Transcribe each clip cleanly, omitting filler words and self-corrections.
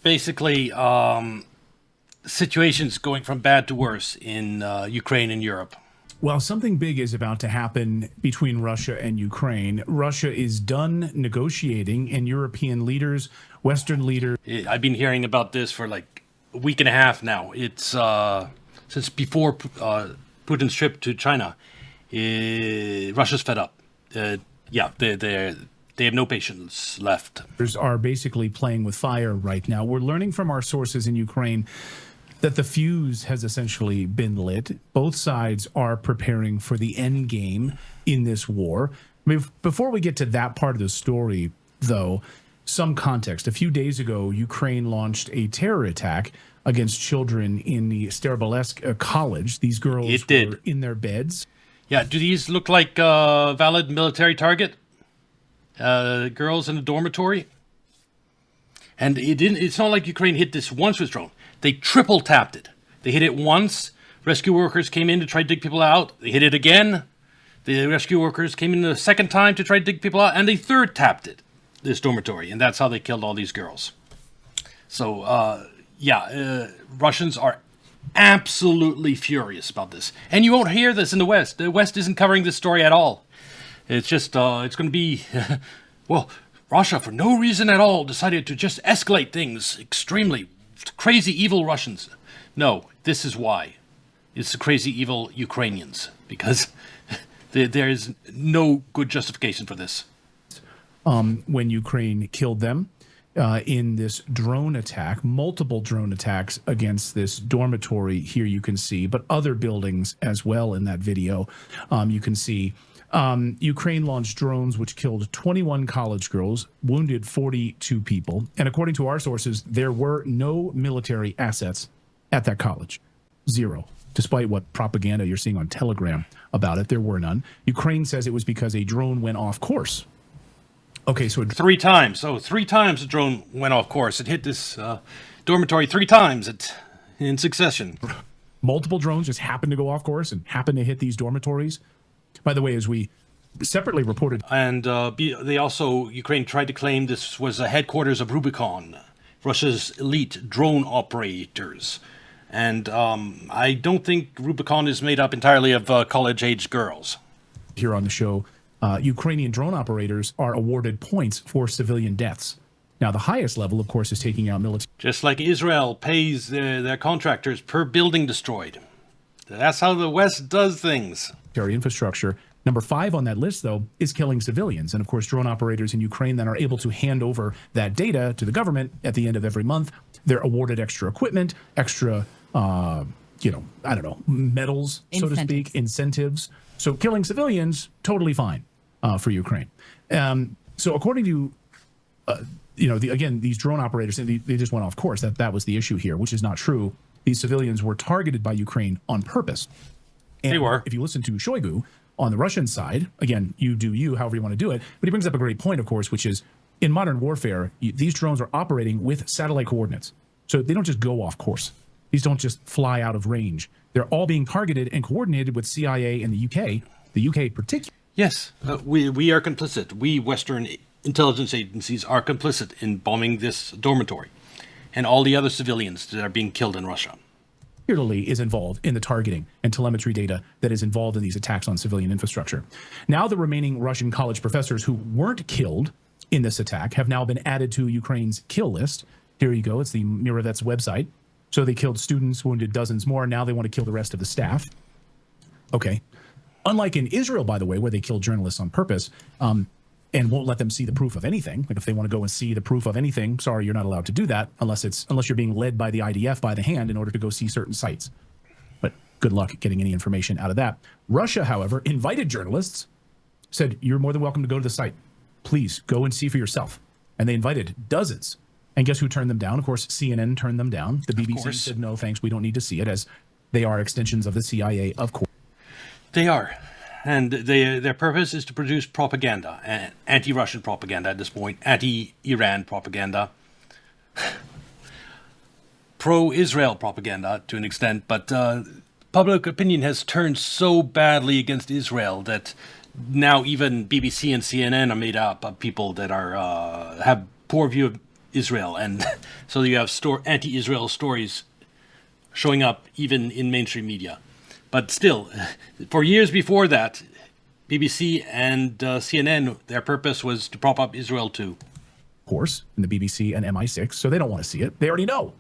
Basically, situations going from bad to worse in Ukraine and Europe. Well, something big is about to happen between Russia and Ukraine. Russia is done negotiating, and European leaders, Western leaders, I've been hearing about this for like a week and a half now. It's since before Putin's trip to China. Russia's fed up. Yeah, they have no patience left. are basically playing with fire right now. We're learning from our sources in Ukraine that the fuse has essentially been lit. Both sides are preparing for the end game in this war. Before we get to that part of the story, though, some context. A few days ago, Ukraine launched a terror attack against children in the Starobolsk college. These girls were in their beds. Yeah, do these look like valid military target? Girls in a dormitory? And it's not like Ukraine hit this once with drone. They triple tapped it. They hit it once. Rescue workers came in to try to dig people out. They hit it again. The rescue workers came in the second time to try to dig people out, and they third tapped it, this dormitory, and that's how they killed all these girls. So, Russians are absolutely furious about this. And you won't hear this in the West. The West isn't covering this story at all. It's just, it's going to be, well, Russia, for no reason at all, decided to just escalate things extremely. Crazy, evil Russians. No, this is why. It's the crazy, evil Ukrainians, because there is no good justification for this. When Ukraine killed them in this drone attack, multiple drone attacks against this dormitory here you can see, but other buildings as well in that video you can see. Ukraine launched drones which killed 21 college girls, wounded 42 people. And according to our sources, there were no military assets at that college. Zero. Despite what propaganda you're seeing on Telegram about it, there were none. Ukraine says it was because a drone went off course. Okay, so three times. So 3 times the drone went off course. It hit this dormitory 3 times in succession. Multiple drones just happened to go off course and happened to hit these dormitories. By the way, as we separately reported. And Ukraine tried to claim this was the headquarters of Rubicon, Russia's elite drone operators. And I don't think Rubicon is made up entirely of college-aged girls. Here on the show, Ukrainian drone operators are awarded points for civilian deaths. Now, the highest level, of course, is taking out military. Just like Israel pays their contractors per building destroyed. That's how the West does things. Infrastructure. Number 5 on that list, though, is killing civilians. And of course, drone operators in Ukraine then are able to hand over that data to the government at the end of every month. They're awarded extra equipment, extra, medals, so to speak, incentives. So killing civilians, totally fine for Ukraine. So according to, these drone operators, they just went off course. That was the issue here, which is not true. These civilians were targeted by Ukraine on purpose. And they were. If you listen to Shoigu on the Russian side, again, you do you, however you want to do it. But he brings up a great point, of course, which is in modern warfare, these drones are operating with satellite coordinates. So they don't just go off course. These don't just fly out of range. They're all being targeted and coordinated with CIA and the UK particularly. Yes, we are complicit. We Western intelligence agencies are complicit in bombing this dormitory and all the other civilians that are being killed in Russia. Is involved in the targeting and telemetry data that is involved in these attacks on civilian infrastructure. Now the remaining Russian college professors who weren't killed in this attack have now been added to Ukraine's kill list. Here you go. It's the Mirovets website. So they killed students, wounded dozens more. Now they want to kill the rest of the staff. Okay. Unlike in Israel, by the way, where they killed journalists on purpose, and won't let them see the proof of anything. Like if they want to go and see the proof of anything, sorry, you're not allowed to do that unless you're being led by the IDF by the hand in order to go see certain sites. But good luck getting any information out of that. Russia, however, invited journalists, said, you're more than welcome to go to the site. Please go and see for yourself. And they invited dozens. And guess who turned them down? Of course, CNN turned them down. The BBC said, no, thanks, we don't need to see it, as they are extensions of the CIA, of course. They are. And their purpose is to produce propaganda, anti-Russian propaganda at this point, anti-Iran propaganda, pro-Israel propaganda to an extent, but public opinion has turned so badly against Israel that now even BBC and CNN are made up of people that are have poor view of Israel, and so you have anti-Israel stories showing up even in mainstream media. But still, for years before that, BBC and CNN, their purpose was to prop up Israel too. Course, in the BBC and MI6, so they don't want to see it. They already know.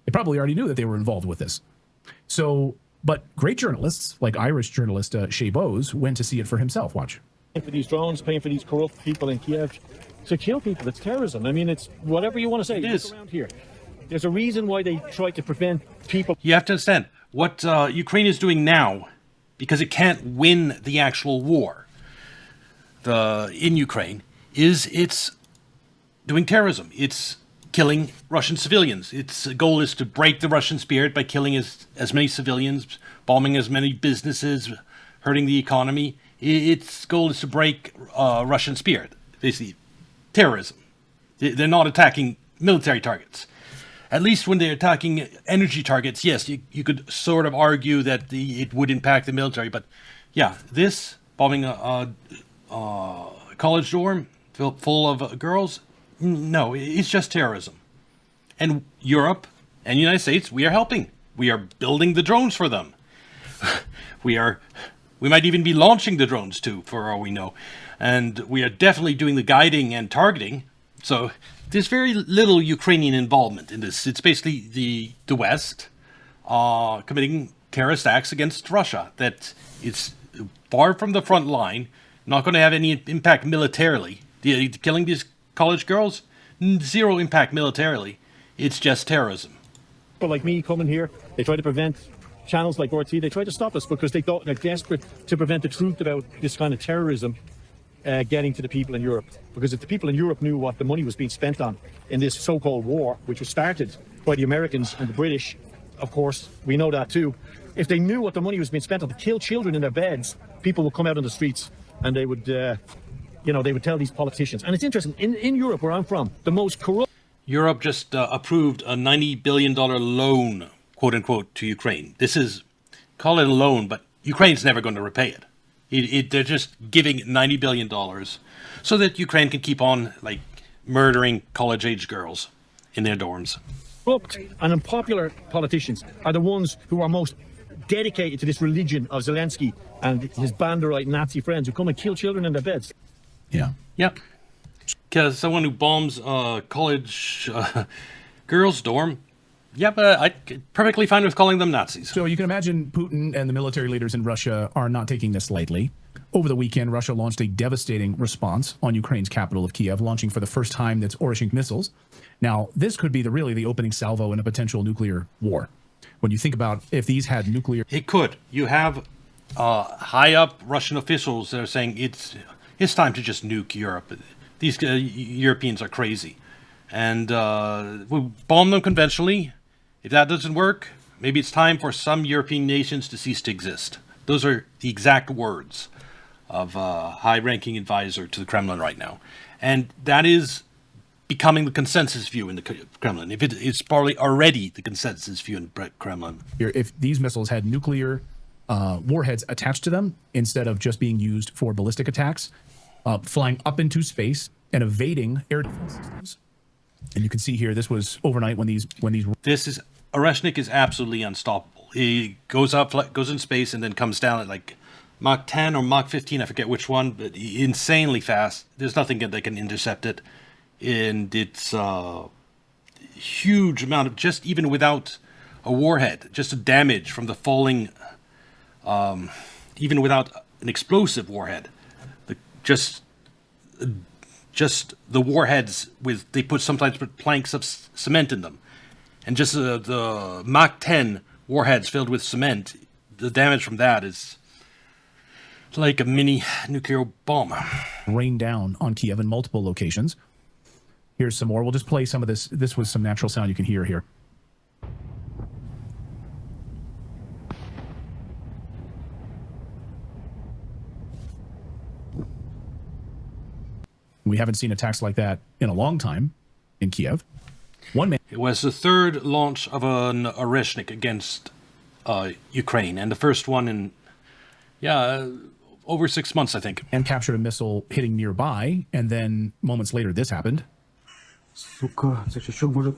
They probably already knew that they were involved with this. So, but great journalists, like Irish journalist Shay Bowes, went to see it for himself. Watch. Paying for these drones, paying for these corrupt people in Kiev to kill people. It's terrorism. I mean, it's whatever you want to say. It is. Around here. There's a reason why they try to prevent people. You have to understand what Ukraine is doing now, because it can't win the actual war in Ukraine, is it's doing terrorism. It's killing Russian civilians. Its goal is to break the Russian spirit by killing as many civilians, bombing as many businesses, hurting the economy. Its goal is to break Russian spirit, basically terrorism. They're not attacking military targets. At least when they're attacking energy targets, yes, you could sort of argue that it would impact the military. But yeah, this bombing a college dorm full of girls, no, it's just terrorism. And Europe and the United States, we are helping. We are building the drones for them. We might even be launching the drones too, for all we know. And we are definitely doing the guiding and targeting. So there's very little Ukrainian involvement in this. It's basically the West committing terrorist acts against Russia. That it's far from the front line, not going to have any impact militarily. Killing these college girls, zero impact militarily. It's just terrorism. People like me coming here, they try to prevent channels like RT. They try to stop us because they thought they're desperate to prevent the truth about this kind of terrorism getting to the people in Europe. Because if the people in Europe knew what the money was being spent on in this so-called war, which was started by the Americans and the British, of course, we know that too. If they knew what the money was being spent on to kill children in their beds, people would come out on the streets and they would, they would tell these politicians. And it's interesting, in Europe, where I'm from, the most corrupt... Europe just approved a $90 billion loan, quote unquote, to Ukraine. This is, call it a loan, but Ukraine's never going to repay it. They're just giving $90 billion so that Ukraine can keep on, murdering college-age girls in their dorms. Corrupt and unpopular politicians are the ones who are most dedicated to this religion of Zelensky and his Banderite Nazi friends who come and kill children in their beds. Yeah. Yep. Because someone who bombs a college girls' dorm, yeah, but I'm perfectly fine with calling them Nazis. So you can imagine Putin and the military leaders in Russia are not taking this lightly. Over the weekend, Russia launched a devastating response on Ukraine's capital of Kiev, launching for the first time its Oreshnik missiles. Now, this could be really the opening salvo in a potential nuclear war. When you think about if these had nuclear... It could. You have high-up Russian officials that are saying it's time to just nuke Europe. These Europeans are crazy. And we'll bomb them conventionally. If that doesn't work, maybe it's time for some European nations to cease to exist. Those are the exact words of a high-ranking advisor to the Kremlin right now. And that is becoming the consensus view in the Kremlin. If it's probably already the consensus view in the Kremlin. If these missiles had nuclear warheads attached to them, instead of just being used for ballistic attacks, flying up into space and evading air defense systems. And you can see here, this was overnight when these. Oreshnik is absolutely unstoppable. He goes up, goes in space, and then comes down at Mach 10 or Mach 15, I forget which one, but insanely fast. There's nothing that can intercept it. And it's a huge amount of, just even without a warhead, just a damage from the falling, even without an explosive warhead. Just the warheads they sometimes put planks of cement in them. And just the Mach 10 warheads filled with cement, the damage from that is like a mini nuclear bomb. Rained down on Kiev in multiple locations. Here's some more. We'll just play some of this. This was some natural sound you can hear here. We haven't seen attacks like that in a long time in Kiev. It was the third launch of an Oreshnik against Ukraine, and the first one in, over 6 months, I think. And captured a missile hitting nearby, and then moments later, this happened. Сука, це ще що може?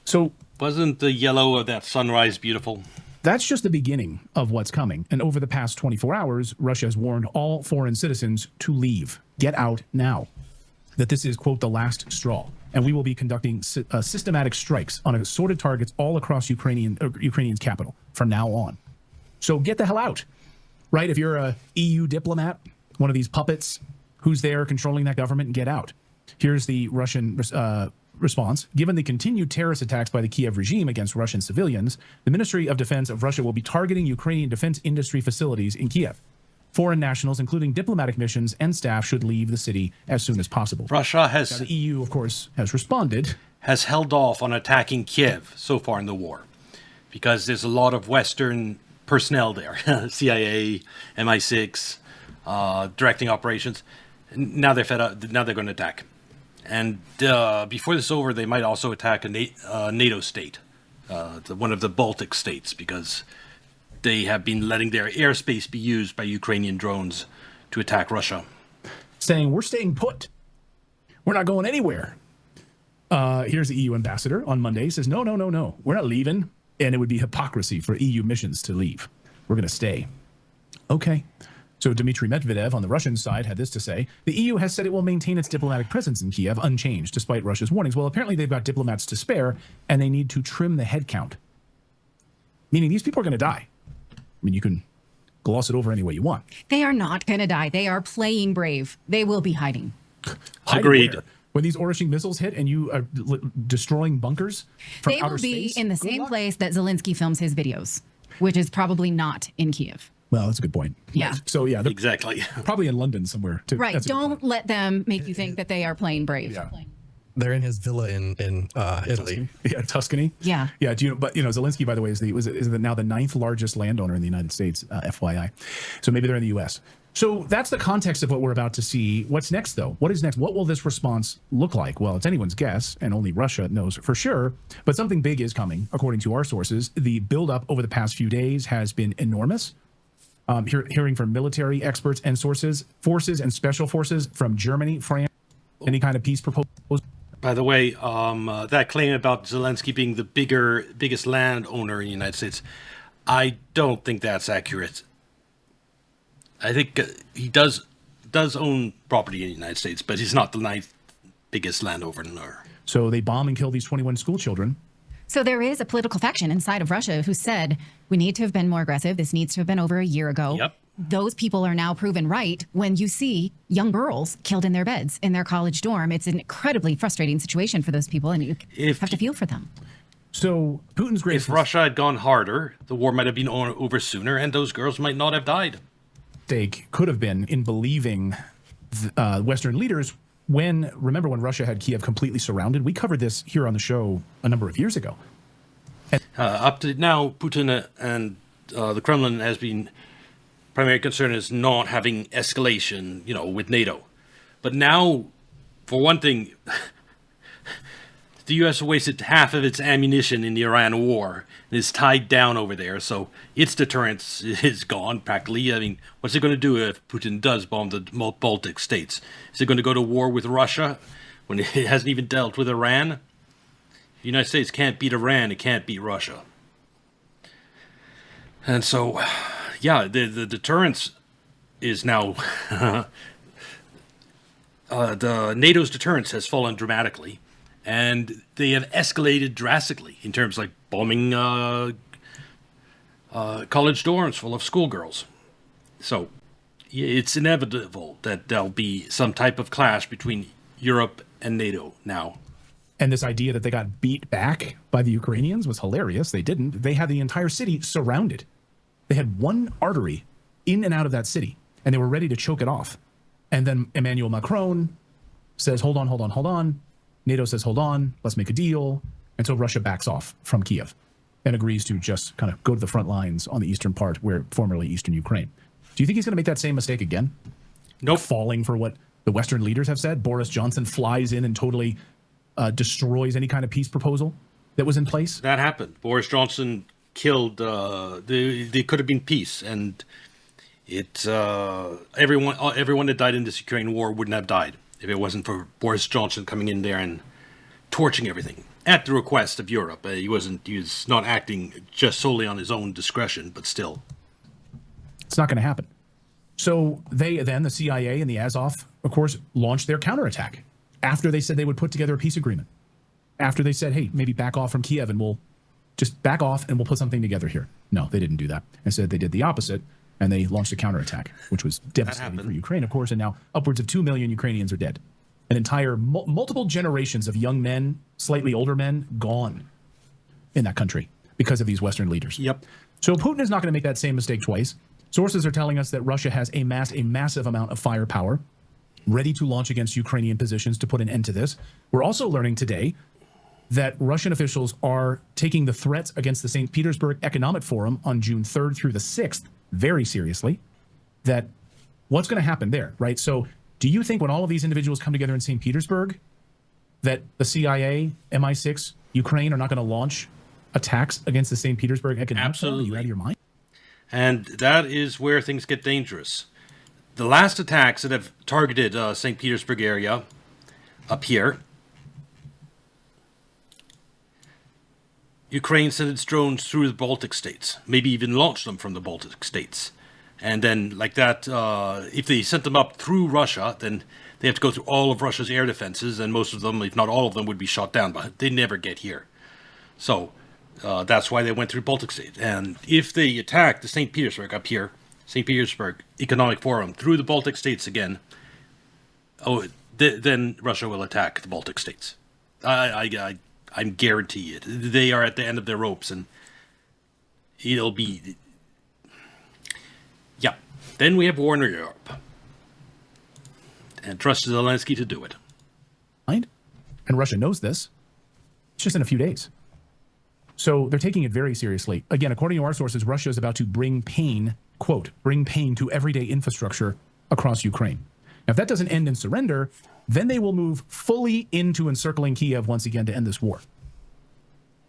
So Wasn't the yellow of that sunrise beautiful? that's just the beginning of what's coming. And over the past 24 hours, Russia has warned all foreign citizens to leave. Get out now. That this is, quote, the last straw. And we will be conducting systematic strikes on assorted targets all across Ukrainian's capital from now on. So get the hell out, right? If you're a EU diplomat, one of these puppets, who's there controlling that government, get out. Here's the Russian response. Given the continued terrorist attacks by the Kiev regime against Russian civilians, the Ministry of Defense of Russia will be targeting Ukrainian defense industry facilities in Kiev. Foreign nationals, including diplomatic missions and staff, should leave the city as soon as possible. Russia Now, has the EU, of course, has responded. held off on attacking Kiev so far in the war because there's a lot of Western personnel there, CIA, MI6, directing operations. Now they're fed up. Now they're going to attack. And before this is over, they might also attack a NATO state, one of the Baltic states, because they have been letting their airspace be used by Ukrainian drones to attack Russia. Saying we're staying put. We're not going anywhere. Here's the EU ambassador on Monday. He says, no, we're not leaving. And it would be hypocrisy for EU missions to leave. We're going to stay. Okay. So Dmitry Medvedev on the Russian side had this to say. The EU has said it will maintain its diplomatic presence in Kiev unchanged despite Russia's warnings. Well, apparently they've got diplomats to spare and they need to trim the headcount. Meaning these people are going to die. I mean, you can gloss it over any way you want. They are not going to die. They are playing brave. They will be hiding. Hide Agreed. where? When these Orishing missiles hit and you are destroying bunkers from They outer will be space? in the Good same luck. place that Zelensky films his videos, which is probably not in Kiev. Well, that's a good point. Yeah. So yeah, they're Exactly. probably in London somewhere too. Right. That's a good point. Don't let them make you think that they are playing brave. Yeah. They're in his villa in Italy. Yeah, Tuscany. Yeah. Yeah. Do you know? But you know, Zelensky, by the way, is now the 9th largest landowner in the United States. FYI. So maybe they're in the U.S. So that's the context of what we're about to see. What's next, though? What is next? What will this response look like? Well, it's anyone's guess, and only Russia knows for sure. But something big is coming, according to our sources. The buildup over the past few days has been enormous. Hearing from military experts and sources, forces and special forces from Germany, France, any kind of peace proposal. By the way, that claim about Zelensky being the biggest landowner in the United States, I don't think that's accurate. I think he does own property in the United States, but he's not the 9th biggest landowner. So they bomb and kill these 21 school children. So there is a political faction inside of Russia who said, we need to have been more aggressive. This needs to have been over a year ago. Yep. Those people are now proven right when you see young girls killed in their beds in their college dorm. It's an incredibly frustrating situation for those people, and you have to feel for them. So Putin's greatest If Russia had gone harder, the war might have been over sooner, and those girls might not have died. mistake could have been in believing Western leaders when Russia had Kiev completely surrounded. We covered this here on the show a number of years ago. Up to now, Putin and the Kremlin has been primary concern is not having escalation, with NATO. But now, for one thing, the U.S. wasted half of its ammunition in the Iran war and is tied down over there, so its deterrence is gone practically. I mean, what's it going to do if Putin does bomb the Baltic states? Is it going to go to war with Russia when it hasn't even dealt with Iran? The United States can't beat Iran, it can't beat Russia. And so, yeah, the deterrence is now... the NATO's deterrence has fallen dramatically. And they have escalated drastically in terms like bombing college dorms full of schoolgirls. So it's inevitable that there'll be some type of clash between Europe and NATO now. And this idea that they got beat back by the Ukrainians was hilarious. They didn't. They had the entire city surrounded. They had one artery in and out of that city, and they were ready to choke it off. And then Emmanuel Macron says, hold on. NATO says, hold on, let's make a deal. And so Russia backs off from Kiev and agrees to just kind of go to the front lines on the eastern part, where formerly eastern Ukraine. Do you think he's going to make that same mistake again? Nope. Falling for what the Western leaders have said? Boris Johnson flies in and totally destroys any kind of peace proposal that was in place? That happened. Boris Johnson killed, there could have been peace. And Everyone that died in this Ukraine war wouldn't have died if it wasn't for Boris Johnson coming in there and torching everything at the request of Europe. He was not acting just solely on his own discretion, but still. It's not going to happen. So the CIA and the Azov, of course, launched their counterattack after they said they would put together a peace agreement. After they said, hey, maybe back off from Kiev and we'll just back off and we'll put something together here. No, they didn't do that. Instead, they did the opposite, and they launched a counterattack, which was devastating for Ukraine, of course, and now upwards of 2 million Ukrainians are dead. An entire multiple generations of young men, slightly older men, gone in that country because of these Western leaders. Yep. So Putin is not going to make that same mistake twice. Sources are telling us that Russia has amassed a massive amount of firepower ready to launch against Ukrainian positions to put an end to this. We're also learning today that Russian officials are taking the threats against the St. Petersburg Economic Forum on June 3rd through the 6th very seriously. That what's going to happen there, right? So do you think when all of these individuals come together in St. Petersburg that the CIA, MI6, Ukraine are not going to launch attacks against the St. Petersburg Economic Forum? Are you out of your mind? And that is where things get dangerous. The last attacks that have targeted St. Petersburg area up here, Ukraine sent its drones through the Baltic states, maybe even launched them from the Baltic states. And then like that, if they sent them up through Russia, then they have to go through all of Russia's air defenses, and most of them, if not all of them, would be shot down, but they never get here. So that's why they went through Baltic states. And if they attack the St. Petersburg up here, St. Petersburg Economic Forum through the Baltic states again, then Russia will attack the Baltic states. I'm guarantee it. They are at the end of their ropes, and it'll be... Yeah. Then we have war in Europe. And trust Zelensky to do it. And Russia knows this. It's just in a few days. So they're taking it very seriously. Again, according to our sources, Russia is about to bring pain, quote, bring pain to everyday infrastructure across Ukraine. Now, if that doesn't end in surrender, then they will move fully into encircling Kiev once again to end this war.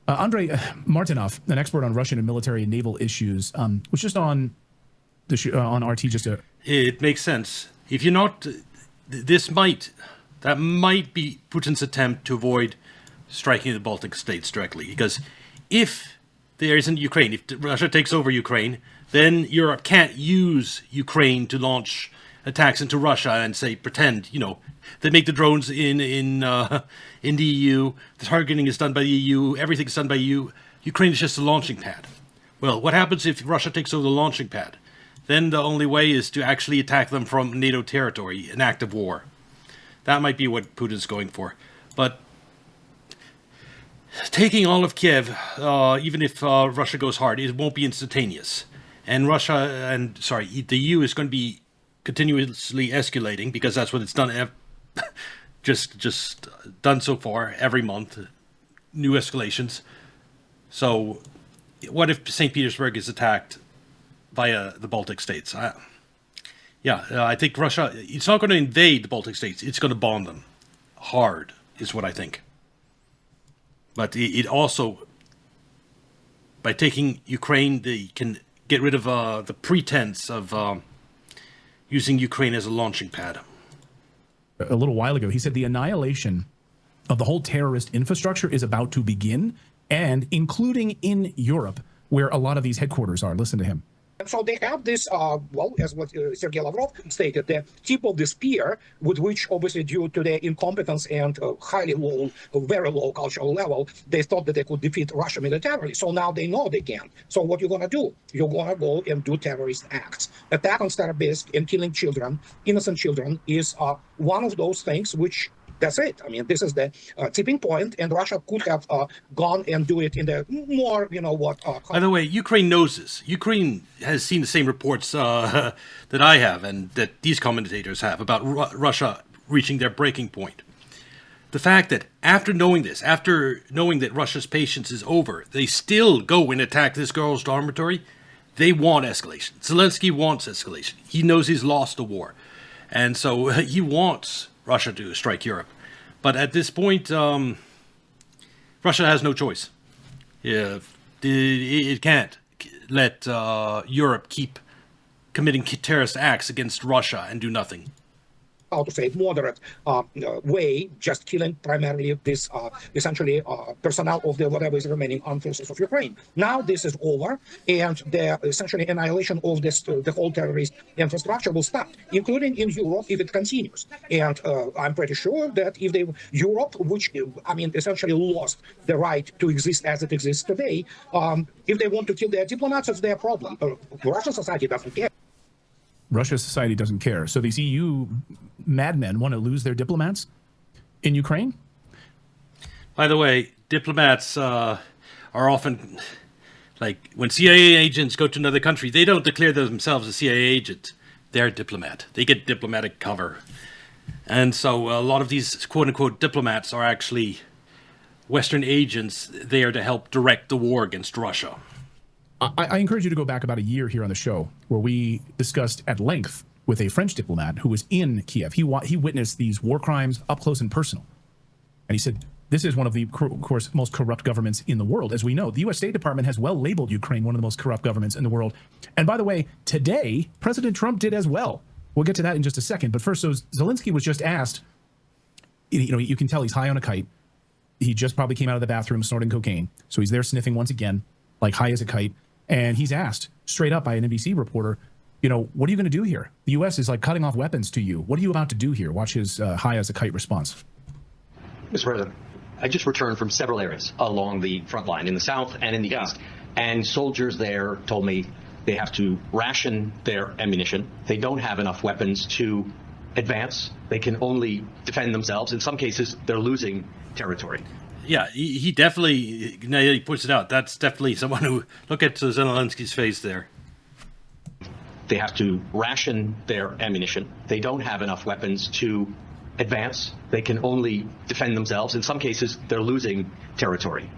Andrei Martinov, an expert on Russian and military and naval issues, was just on on RT just a... It makes sense. If you're not... That might be Putin's attempt to avoid striking the Baltic states directly. Because if there isn't Ukraine, if Russia takes over Ukraine, then Europe can't use Ukraine to launch attacks into Russia and say, pretend, they make the drones in the EU, the targeting is done by the EU, everything's done by EU. Ukraine is just a launching pad. Well, what happens if Russia takes over the launching pad? Then the only way is to actually attack them from NATO territory, an act of war. That might be what Putin's going for. But taking all of Kiev, even if Russia goes hard, it won't be instantaneous. And the EU is going to be continuously escalating, because that's what it's done, just done so far every month, new escalations. So what if St. Petersburg is attacked via the Baltic states? I think Russia, it's not going to invade the Baltic states, it's going to bomb them hard, is what I think. But it also, by taking Ukraine, they can get rid of the pretense of using Ukraine as a launching pad. A little while ago, he said the annihilation of the whole terrorist infrastructure is about to begin, and including in Europe, where a lot of these headquarters are. Listen to him. And so they have this, as what Sergei Lavrov stated, the tip of the spear, with which obviously due to their incompetence and highly low, very low cultural level, they thought that they could defeat Russia militarily. So now they know they can. So what you're going to do? You're going to go and do terrorist acts. Attack on Starobilsk and killing children, innocent children, is one of those things which... That's it. I mean, this is the tipping point, and Russia could have gone and do it in the more, By the way, Ukraine knows this. Ukraine has seen the same reports that I have and that these commentators have about Russia reaching their breaking point. The fact that after knowing that Russia's patience is over, they still go and attack this girl's dormitory, they want escalation. Zelensky wants escalation. He knows he's lost the war. And so he wants Russia to strike Europe. But at this point, Russia has no choice. It can't let Europe keep committing terrorist acts against Russia and do nothing. How to say, moderate way, just killing primarily this essentially personnel of the whatever is remaining armed forces of Ukraine. Now this is over, and the essentially annihilation of this the whole terrorist infrastructure will stop, including in Europe if it continues. And I'm pretty sure that if Europe, which I mean essentially lost the right to exist as it exists today, if they want to kill their diplomats, it's their problem. Russian society doesn't care. Russia's society doesn't care. So these EU madmen want to lose their diplomats in Ukraine? By the way, diplomats are often, like, when CIA agents go to another country, they don't declare themselves a CIA agent. They're a diplomat. They get diplomatic cover. And so a lot of these quote-unquote diplomats are actually Western agents there to help direct the war against Russia. I encourage you to go back about a year here on the show where we discussed at length with a French diplomat who was in Kiev. He witnessed these war crimes up close and personal. And he said, this is one of the, of course, most corrupt governments in the world. As we know, the U.S. State Department has well labeled Ukraine one of the most corrupt governments in the world. And by the way, today, President Trump did as well. We'll get to that in just a second. But first, so Zelensky was just asked, you know, you can tell he's high on a kite. He just probably came out of the bathroom snorting cocaine. So he's there sniffing once again, like high as a kite. And he's asked straight up by an NBC reporter, you know, what are you going to do here? The U.S. is like cutting off weapons to you. What are you about to do here? Watch his high as a kite response. Mr. President, I just returned from several areas along the front line in the south and in the east. And soldiers there told me they have to ration their ammunition. They don't have enough weapons to advance. They can only defend themselves. In some cases, they're losing territory. Yeah, he definitely, now he puts it out, that's definitely someone who, look at Zelensky's face there. They have to ration their ammunition. They don't have enough weapons to advance. They can only defend themselves. In some cases, they're losing territory.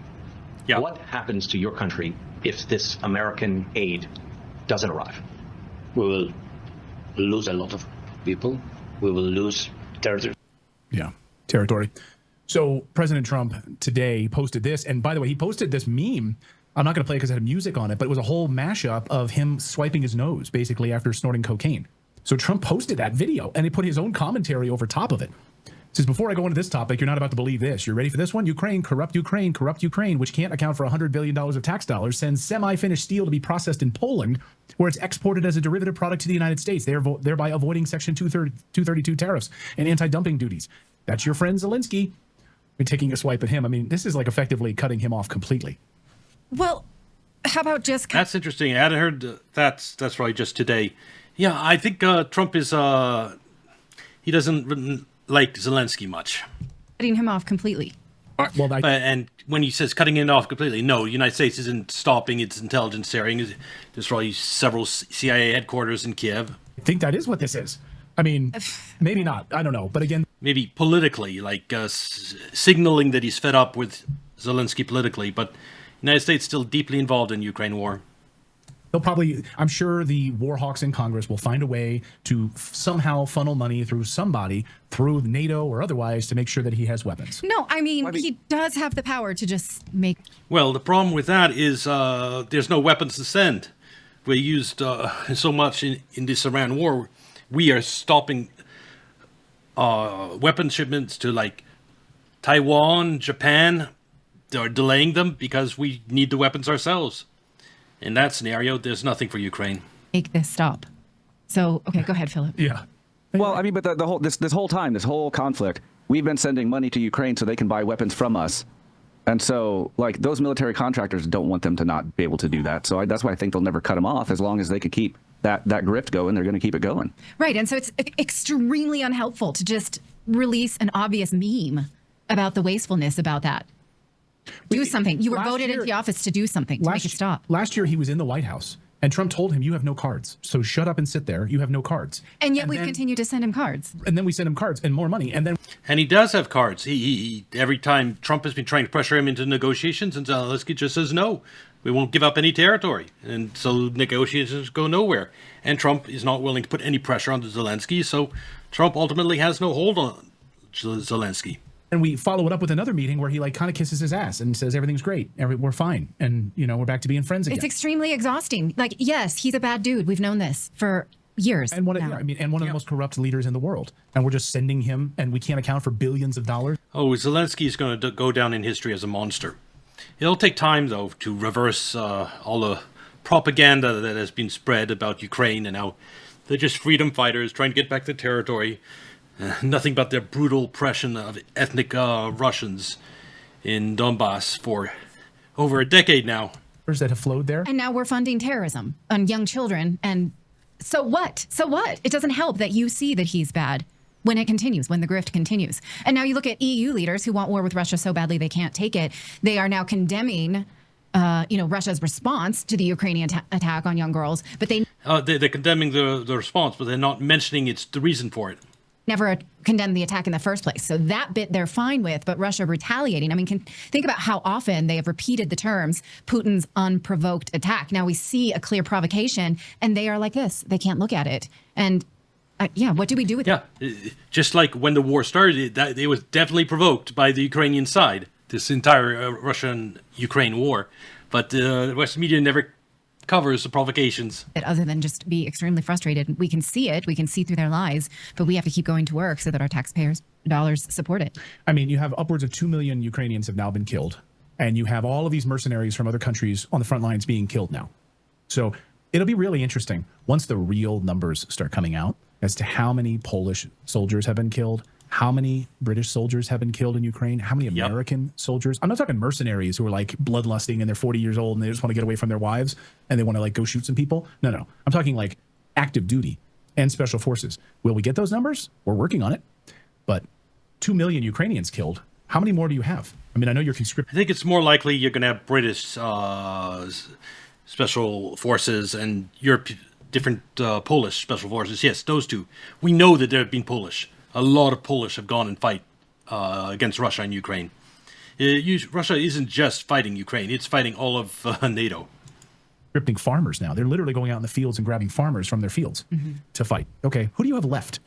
Yeah. What happens to your country if this American aid doesn't arrive? We will lose a lot of people. We will lose territory. Yeah, territory. So President Trump today posted this. And by the way, he posted this meme. I'm not going to play it because it had music on it, but it was a whole mashup of him swiping his nose, basically, after snorting cocaine. So Trump posted that video, and he put his own commentary over top of it. It says, before I go into this topic, you're not about to believe this. You're ready for this one? Ukraine, corrupt Ukraine, which can't account for $100 billion of tax dollars, sends semi-finished steel to be processed in Poland, where it's exported as a derivative product to the United States, thereby avoiding Section 232 tariffs and anti-dumping duties. That's your friend Zelensky. Taking a swipe at him. I mean, this is like effectively cutting him off completely. Well, how about just... That's interesting. I hadn't heard that's right, just today. Yeah, I think Trump is, he doesn't like Zelensky much. Cutting him off completely. Well, and when he says cutting it off completely, no, the United States isn't stopping its intelligence sharing. There's probably several CIA headquarters in Kiev. I think that is what this is. I mean, maybe not. I don't know. But again, maybe politically, like signaling that he's fed up with Zelensky politically. But the United States still deeply involved in the Ukraine war. They'll probably, I'm sure the war hawks in Congress will find a way to somehow funnel money through somebody, through NATO or otherwise, to make sure that he has weapons. No, I mean, he does have the power to just make... Well, the problem with that is there's no weapons to send. We used so much in this Iran war. We are stopping weapon shipments to like Taiwan, Japan. They're delaying them because we need the weapons ourselves. In that scenario, there's nothing for Ukraine. Make this stop. So, okay, go ahead, Philip. Yeah. Well, I mean, but the whole this whole time, this whole conflict, we've been sending money to Ukraine so they can buy weapons from us. And so, like, those military contractors don't want them to not be able to do that. So that's why I think they'll never cut them off as long as they could keep that grift going. They're going to keep it going. Right. And so it's extremely unhelpful to just release an obvious meme about the wastefulness about that. Do something. You were voted into the office to do something, to make it stop. Last year, he was in the White House, and Trump told him, you have no cards. So shut up and sit there. You have no cards. And yet we've continued to send him cards. And then we sent him cards and more money. And he does have cards. He every time Trump has been trying to pressure him into negotiations, and Zelensky just says, no, we won't give up any territory. And so negotiations go nowhere. And Trump is not willing to put any pressure on Zelensky. So Trump ultimately has no hold on Zelensky. And we follow it up with another meeting where he like kind of kisses his ass and says everything's great, we're fine, and we're back to being friends again. It's extremely exhausting. Like, yes, he's a bad dude. We've known this for years. And one of the most corrupt leaders in the world, and we're just sending him, and we can't account for billions of dollars. Oh, Zelensky is going to go down in history as a monster. It'll take time, though, to reverse all the propaganda that has been spread about Ukraine and how they're just freedom fighters trying to get back the territory. Nothing but their brutal oppression of ethnic Russians in Donbass for over a decade now. That have flowed there. And now we're funding terrorism on young children. And so what? So what? It doesn't help that you see that he's bad when it continues, when the grift continues. And now you look at EU leaders who want war with Russia so badly they can't take it. They are now condemning Russia's response to the Ukrainian attack on young girls. But they're condemning the response, but they're not mentioning it's the reason for it. Never condemned the attack in the first place. So that bit they're fine with, but Russia retaliating. I mean, think about how often they have repeated the terms Putin's unprovoked attack. Now we see a clear provocation and they are like this. They can't look at it. And what do we do with it? Yeah, just like when the war started, it was definitely provoked by the Ukrainian side, this entire Russian-Ukraine war. But the Western media never covers the provocations. Other than just be extremely frustrated. We can see it. We can see through their lies, but we have to keep going to work so that our taxpayers' dollars support it. I mean, you have upwards of 2 million Ukrainians have now been killed, and you have all of these mercenaries from other countries on the front lines being killed now. So it'll be really interesting once the real numbers start coming out as to how many Polish soldiers have been killed, how many British soldiers have been killed in Ukraine, how many American soldiers. I'm not talking mercenaries who are like bloodlusting and they're 40 years old and they just want to get away from their wives and they want to like go shoot some people. No. I'm talking like active duty and special forces. Will we get those numbers? We're working on it. But 2 million Ukrainians killed. How many more do you have? I mean, I know you're conscripted. I think it's more likely you're going to have British special forces and different Polish special forces. Yes, those two. We know that there have been Polish. A lot of Polish have gone and fight against Russia and Ukraine. Russia isn't just fighting Ukraine, it's fighting all of NATO. Conscripting farmers now. They're literally going out in the fields and grabbing farmers from their fields to fight. Okay, who do you have left?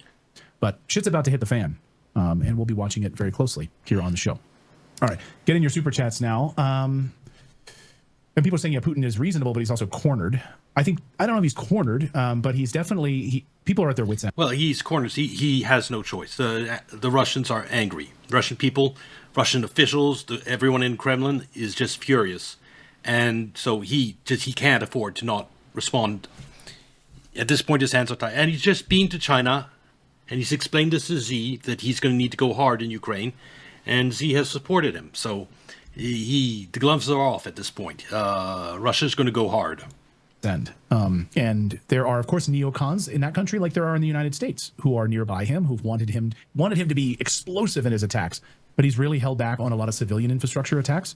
But shit's about to hit the fan, and we'll be watching it very closely here on the show. All right, get in your super chats now. And people are saying, Putin is reasonable, but he's also cornered. I don't know if he's cornered, but he's definitely, people are at their wits' end. Well, he's cornered. He has no choice. The Russians are angry. Russian people, Russian officials, everyone in Kremlin is just furious. And so he can't afford to not respond. At this point, his hands are tied. And he's just been to China, and he's explained this to Xi that he's going to need to go hard in Ukraine. And Xi has supported him. So the gloves are off at this point. Russia's going to go hard. And there are, of course, neocons in that country, like there are in the United States, who are nearby him, who've wanted him to be explosive in his attacks. But he's really held back on a lot of civilian infrastructure attacks.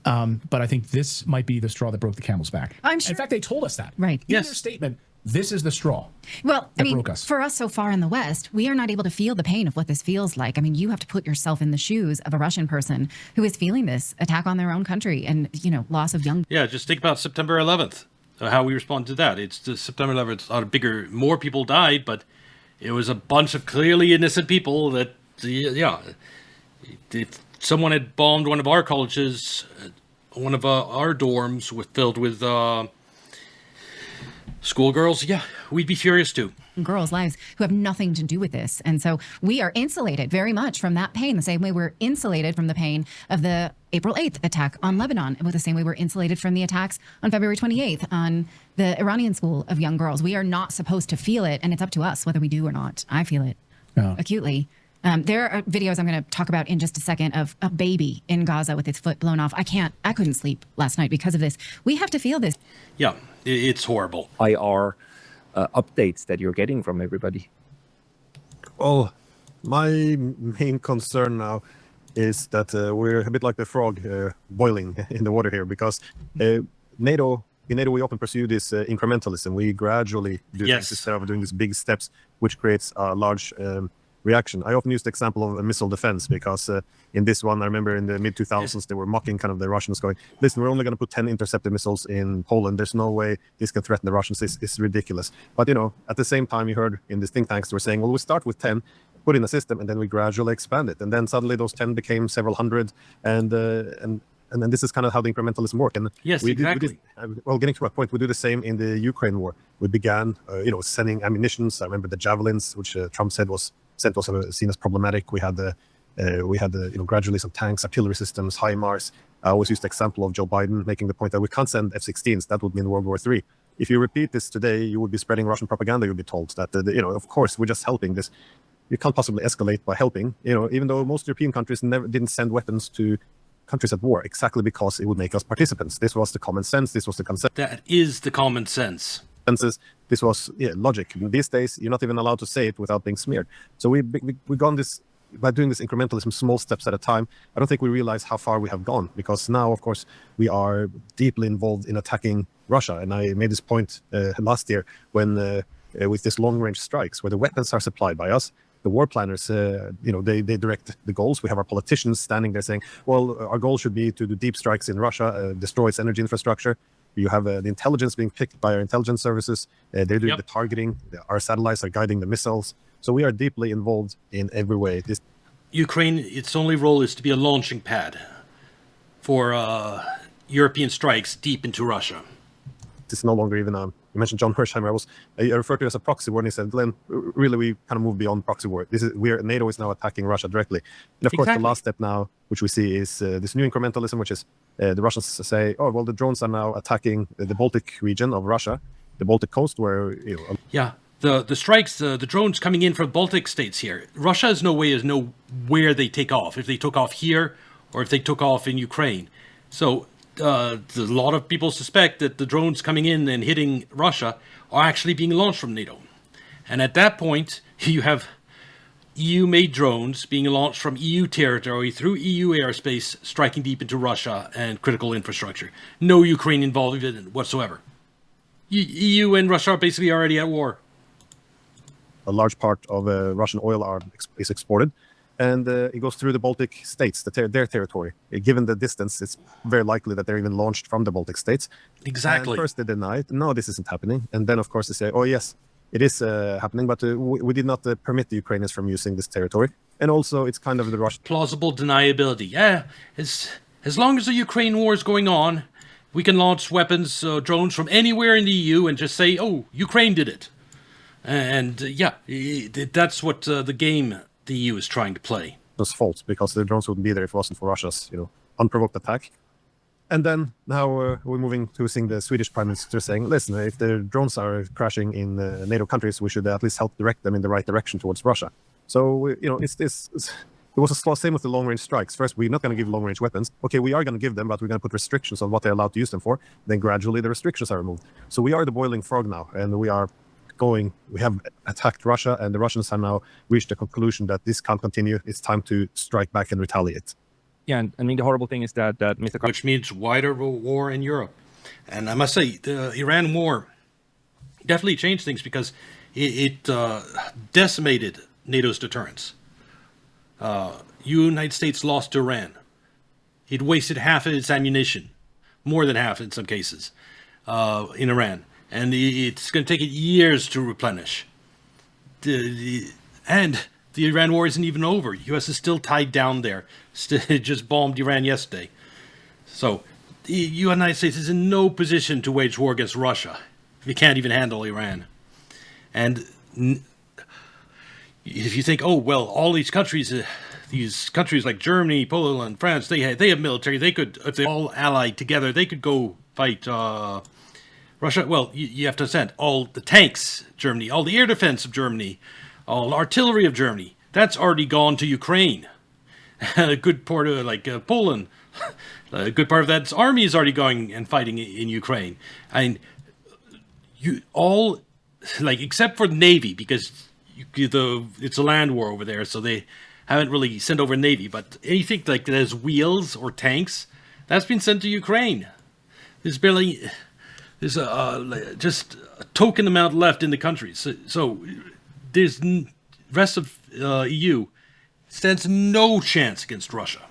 But I think this might be the straw that broke the camel's back. I'm sure. In fact, they told us that. Right. In their statement, this is the straw. Well, I mean, broke us. For us so far in the West, we are not able to feel the pain of what this feels like. I mean, you have to put yourself in the shoes of a Russian person who is feeling this attack on their own country and, loss of young. Yeah, just think about September 11th. How we respond to that. It's the September 11th, more people died, but it was a bunch of clearly innocent people that, if someone had bombed one of our colleges, one of our dorms filled with schoolgirls, we'd be furious too. Girls' lives who have nothing to do with this. And so we are insulated very much from that pain, the same way we're insulated from the pain of the April 8th attack on Lebanon, and with the same way we're insulated from the attacks on February 28th on the Iranian school of young girls. We are not supposed to feel it, and it's up to us whether we do or not. I feel it acutely. There are videos I'm going to talk about in just a second of a baby in Gaza with its foot blown off. I couldn't sleep last night because of this. We have to feel this. Yeah, it's horrible. IR updates that you're getting from everybody? Well, my main concern now is that we're a bit like the frog boiling in the water here, because NATO, we often pursue this incrementalism. We gradually do things instead of doing these big steps, which creates a large reaction. I often use the example of a missile defense, because in this one, I remember in the mid-2000s, they were mocking kind of the Russians, going, listen, we're only going to put 10 intercepted missiles in Poland. There's no way this can threaten the Russians. It's ridiculous. But, at the same time, you heard in these think tanks, they were saying, well, we start with 10, put in a system, and then we gradually expand it. And then suddenly those 10 became several hundred, and then this is kind of how the incrementalism work. And yes, exactly. Well, getting to my point, we do the same in the Ukraine war. We began, sending ammunitions. I remember the javelins, which Trump said was seen as problematic. We had gradually some tanks, artillery systems, HIMARS. I always use the example of Joe Biden making the point that we can't send F-16s. That would mean World War III. If you repeat this today, you would be spreading Russian propaganda. You'd be told that, of course, we're just helping this. You can't possibly escalate by helping, even though most European countries didn't send weapons to countries at war, exactly because it would make us participants. This was the common sense. This was the concept. That is the common sense. This was logic. These days, you're not even allowed to say it without being smeared. So we've gone this, by doing this incrementalism, small steps at a time. I don't think we realize how far we have gone, because now, of course, we are deeply involved in attacking Russia. And I made this point last year when, with this long-range strikes, where the weapons are supplied by us. The war planners, they direct the goals. We have our politicians standing there saying, well, our goal should be to do deep strikes in Russia, destroy its energy infrastructure. You have the intelligence being picked by our intelligence services. They're doing the targeting. Our satellites are guiding the missiles. So we are deeply involved in every way. Ukraine, its only role is to be a launching pad for European strikes deep into Russia. It's no longer even you mentioned John Hersheimer. I referred to it as a proxy war, and he said, Glenn, really, we kind of moved beyond proxy war. NATO is now attacking Russia directly. And of course, the last step now, which we see, is this new incrementalism, which is the Russians say, oh, well, the drones are now attacking the Baltic region of Russia, the Baltic coast, where... Yeah, the strikes, the drones coming in from Baltic states here. Russia has no way to know where they take off, if they took off here or if they took off in Ukraine. So... a lot of people suspect that the drones coming in and hitting Russia are actually being launched from NATO. And at that point, you have EU-made drones being launched from EU territory through EU airspace, striking deep into Russia and critical infrastructure. No Ukraine involved in it whatsoever. EU and Russia are basically already at war. A large part of Russian oil is exported. And it goes through the Baltic states, their territory. Given the distance, it's very likely that they're even launched from the Baltic states. Exactly. And first they deny it. No, this isn't happening. And then, of course, they say, oh, yes, it is happening, but we did not permit the Ukrainians from using this territory. And also, it's kind of the Russian... Plausible deniability. Yeah, as long as the Ukraine war is going on, we can launch weapons, drones from anywhere in the EU and just say, oh, Ukraine did it. And that's what the game... the EU is trying to play. It's false, because the drones wouldn't be there if it wasn't for Russia's, unprovoked attack. And then now we're moving to seeing the Swedish Prime Minister saying, listen, if the drones are crashing in NATO countries, we should at least help direct them in the right direction towards Russia. So, it was a same with the long-range strikes. First, we're not going to give long-range weapons. Okay, we are going to give them, but we're going to put restrictions on what they're allowed to use them for. Then gradually the restrictions are removed. So we are the boiling frog now, and we have attacked Russia, and the Russians have now reached the conclusion that this can't continue. It's time to strike back and retaliate. Yeah, and I mean, the horrible thing is that Mr. Which means wider war in Europe. And I must say, the Iran war definitely changed things, because it decimated NATO's deterrence. United States lost to Iran. It wasted half of its ammunition, more than half in some cases, in Iran. And it's going to take it years to replenish. And the Iran war isn't even over. The U.S. is still tied down there. It just bombed Iran yesterday. So the United States is in no position to wage war against Russia. We can't even handle Iran. And if you think, oh, well, all these countries like Germany, Poland, France, they have military. They could, if they all allied together, they could go fight... Russia, well, you have to understand, all the tanks, Germany, all the air defense of Germany, all the artillery of Germany, that's already gone to Ukraine. A good part of, Poland, a good part of that army is already going and fighting in Ukraine. And except for the Navy, because it's a land war over there, so they haven't really sent over Navy, but anything like that has wheels or tanks, that's been sent to Ukraine. There's barely... There's just a token amount left in the country. So there's rest of EU stands no chance against Russia.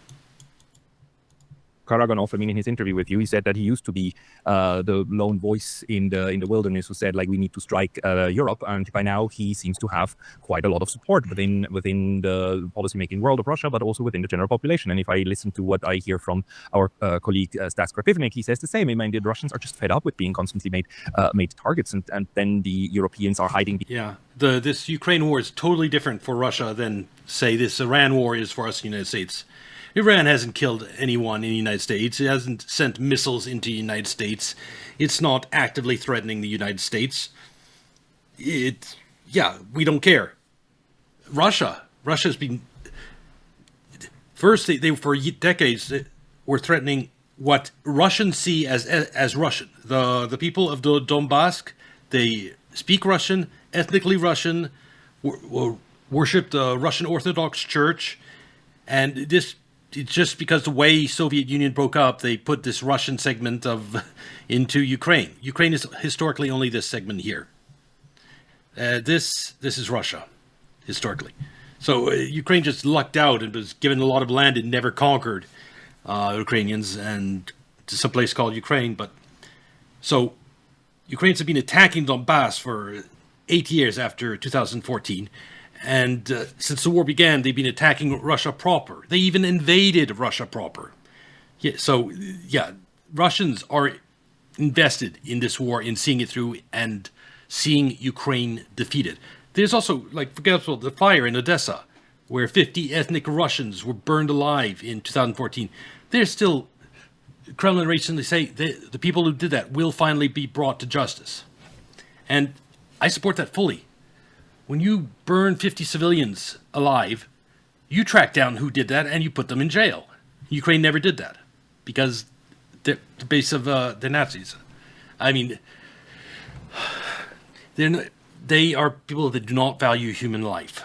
Karaganov, I mean, in his interview with you, he said that he used to be the lone voice in the wilderness who said, like, we need to strike Europe, and by now he seems to have quite a lot of support within the policymaking world of Russia, but also within the general population. And if I listen to what I hear from our colleague Stas Krapivnik, he says the same. I mean, the Russians are just fed up with being constantly made targets, and then the Europeans are hiding. Yeah, this Ukraine war is totally different for Russia than, say, this Iran war is for us in the United States. Iran hasn't killed anyone in the United States. It hasn't sent missiles into the United States. It's not actively threatening the United States. We don't care. Russia's been... First, they for decades were threatening what Russians see as Russian. The people of the Donbass, they speak Russian, ethnically Russian, worship the Russian Orthodox Church, and it's just because the way Soviet Union broke up, they put this Russian segment into Ukraine. Ukraine is historically only this segment here. This is Russia, historically. So Ukraine just lucked out and was given a lot of land it never conquered, Ukrainians, and to some place called Ukraine. But so Ukrainians have been attacking Donbass for 8 years after 2014. And since the war began, they've been attacking Russia proper. They even invaded Russia proper. Russians are invested in this war, in seeing it through and seeing Ukraine defeated. There's also, like, for example, the fire in Odessa, where 50 ethnic Russians were burned alive in 2014. There's still, Kremlin recently say the people who did that will finally be brought to justice. And I support that fully. When you burn 50 civilians alive, you track down who did that and you put them in jail. Ukraine never did that because they're the base of the Nazis. I mean, they are people that do not value human life.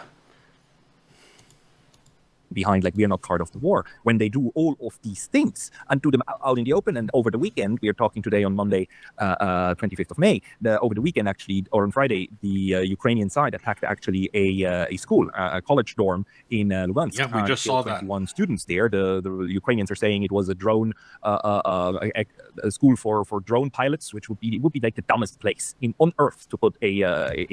Behind, like, we are not part of the war, when they do all of these things and do them out in the open. And over the weekend, we are talking today on Monday, 25th of May, over the weekend actually, or on Friday, the Ukrainian side attacked actually a school, a college dorm in Lugansk. Yeah, we just saw that. 21 students there. The Ukrainians are saying it was a drone, a school for drone pilots, which would be like the dumbest place on earth to put a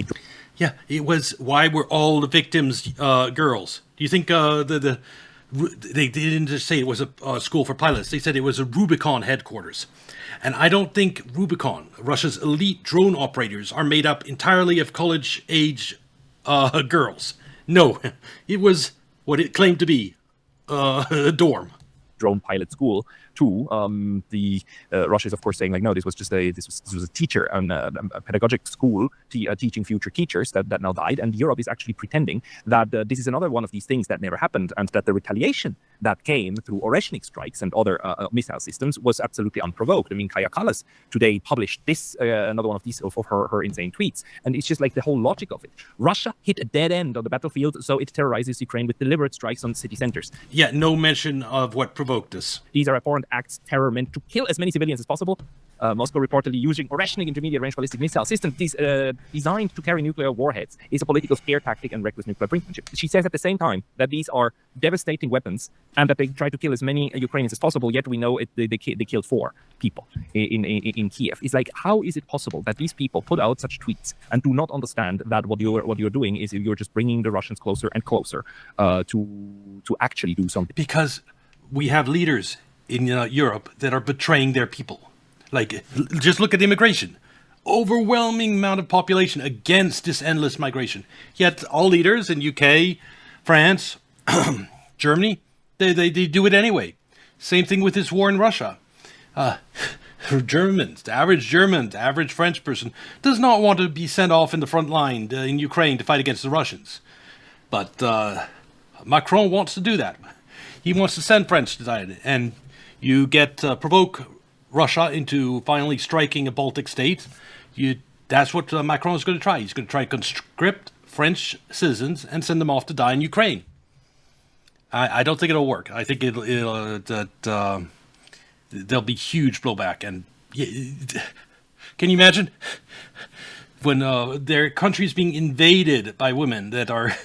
Yeah, it was. Why were all the victims girls? Do you think they didn't just say it was a school for pilots? They said it was a Rubicon headquarters. And I don't think Rubicon, Russia's elite drone operators, are made up entirely of college-age girls. No, it was what it claimed to be, a dorm. Drone pilot school too. Russia is of course saying, like, no, this was a teacher and a pedagogic school teaching future teachers that now died, and Europe is actually pretending that this is another one of these things that never happened, and that the retaliation that came through Oreshnik strikes and other missile systems was absolutely unprovoked. I mean, Kaja Kallas today published this another one of these of her insane tweets, and it's just like the whole logic of it. Russia hit a dead end on the battlefield, so it terrorizes Ukraine with deliberate strikes on city centers. Yeah, no mention of what provoked this. These are abhorrent acts, terror meant to kill as many civilians as possible. Moscow reportedly using Oreshnik intermediate-range ballistic missile system designed to carry nuclear warheads is a political scare tactic and reckless nuclear brinkmanship. She says at the same time that these are devastating weapons and that they try to kill as many Ukrainians as possible, yet we know they killed 4 people in Kiev. It's like, how is it possible that these people put out such tweets and do not understand that what you're doing is you're just bringing the Russians closer and closer to actually do something? Because we have leaders in Europe that are betraying their people. Like, just look at immigration. Overwhelming amount of population against this endless migration. Yet all leaders in UK, France, Germany, they do it anyway. Same thing with this war in Russia. Germans, the average French person does not want to be sent off in the front line in Ukraine to fight against the Russians. But Macron wants to do that. He wants to send French to that, and you provoke Russia into finally striking a Baltic state. That's what Macron is going to try. He's going to try to conscript French citizens and send them off to die in Ukraine. I don't think it'll work. I think there'll be huge blowback. And can you imagine when their country's being invaded by women that are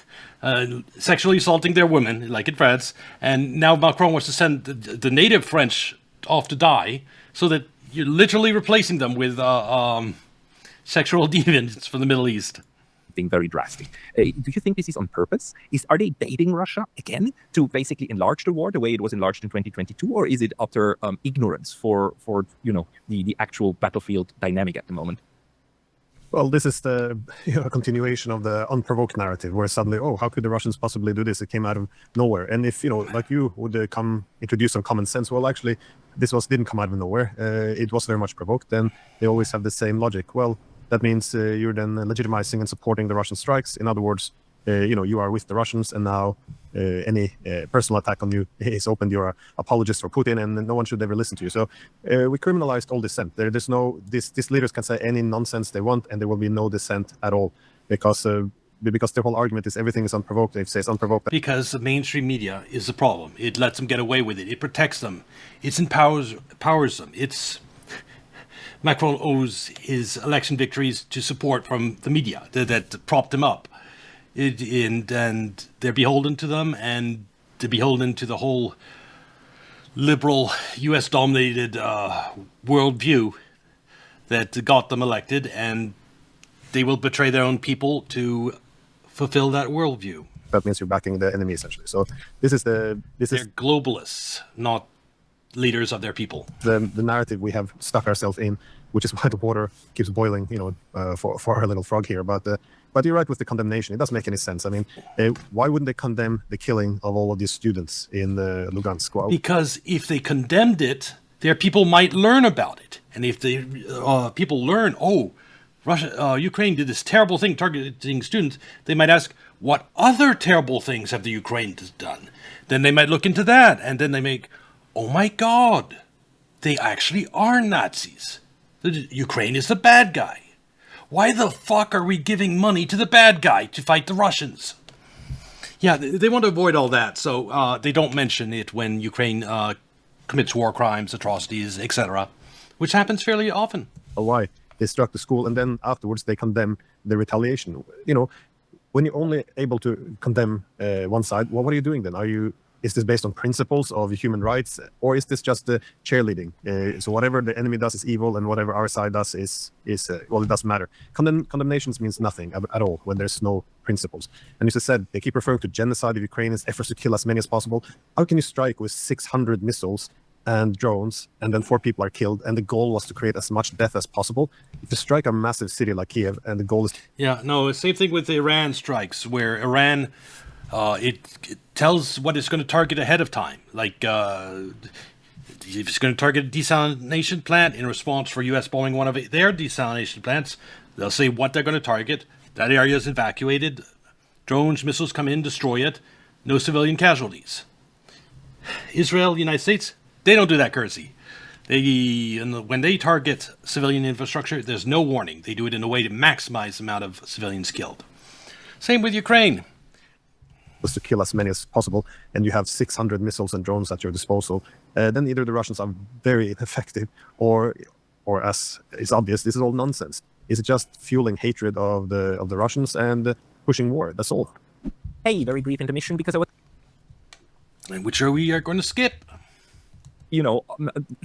sexually assaulting their women, like in France, and now Macron wants to send the native French off to die, so that you're literally replacing them with sexual deviants from the Middle East. Being very drastic. Do you think this is on purpose? Are they baiting Russia again to basically enlarge the war the way it was enlarged in 2022, or is it utter ignorance for the actual battlefield dynamic at the moment? Well, this is the continuation of the unprovoked narrative, where suddenly, oh, how could the Russians possibly do this? It came out of nowhere. And if like you would introduce some common sense, well, actually, this didn't come out of nowhere. It was very much provoked. And they always have the same logic. Well, that means you're then legitimizing and supporting the Russian strikes. In other words, you are with the Russians, and now any personal attack on you is open. You're an apologist for Putin, and no one should ever listen to you. So we criminalized all dissent. There's no these leaders can say any nonsense they want, and there will be no dissent at all, because their whole argument is everything is unprovoked. They say it's unprovoked. Because the mainstream media is the problem. It lets them get away with it. It protects them. It empowers them. Macron owes his election victories to support from the media that propped him up. And they're beholden to them, and they're beholden to the whole liberal, U.S.-dominated worldview that got them elected, and they will betray their own people to fulfill that worldview. That means you're backing the enemy, essentially. So they're globalists, not leaders of their people. The narrative we have stuck ourselves in, which is why the water keeps boiling, for our little frog here. But you're right with the condemnation. It doesn't make any sense. I mean, why wouldn't they condemn the killing of all of these students in Lugansk? Well, because if they condemned it, their people might learn about it. And if the people learn, Ukraine did this terrible thing targeting students, they might ask, what other terrible things have the Ukrainians done? Then they might look into that, and then they make, oh my God, they actually are Nazis. Ukraine is the bad guy. Why the fuck are we giving money to the bad guy to fight the Russians? Yeah, they want to avoid all that, so they don't mention it when Ukraine commits war crimes, atrocities, etc., which happens fairly often. Why? They struck the school, and then afterwards they condemn the retaliation. When you're only able to condemn one side, well, what are you doing then? Is this based on principles of human rights, or is this just cheerleading? So whatever the enemy does is evil, and whatever our side does is it doesn't matter. Condemnations means nothing at all when there's no principles. And as I said, they keep referring to genocide of Ukrainians, efforts to kill as many as possible. How can you strike with 600 missiles and drones, and then 4 people are killed, and the goal was to create as much death as possible? If you strike a massive city like Kiev, and the goal is... Yeah, no, same thing with the Iran strikes, where Iran... It tells what it's going to target ahead of time. Like, if it's going to target a desalination plant in response for U.S. bombing one of their desalination plants, they'll say what they're going to target. That area is evacuated. Drones, missiles come in, destroy it. No civilian casualties. Israel, United States, they don't do that courtesy. When they target civilian infrastructure, there's no warning. They do it in a way to maximize the amount of civilians killed. Same with Ukraine. Was to kill as many as possible, and you have 600 missiles and drones at your disposal, then either the Russians are very ineffective, or as is obvious, this is all nonsense. It's just fueling hatred of the Russians and pushing war. That's all. Hey, very brief intermission because which we are going to skip.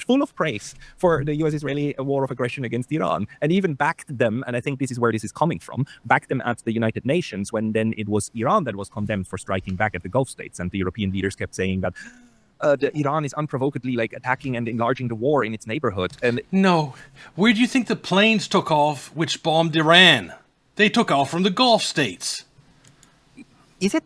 Full of praise for the US-Israeli war of aggression against Iran, and even backed them, and I think this is where this is coming from, backed them at the United Nations when then it was Iran that was condemned for striking back at the Gulf states, and the European leaders kept saying that Iran is unprovokedly attacking and enlarging the war in its neighborhood. And no, where do you think the planes took off which bombed Iran? They took off from the Gulf states. Is it?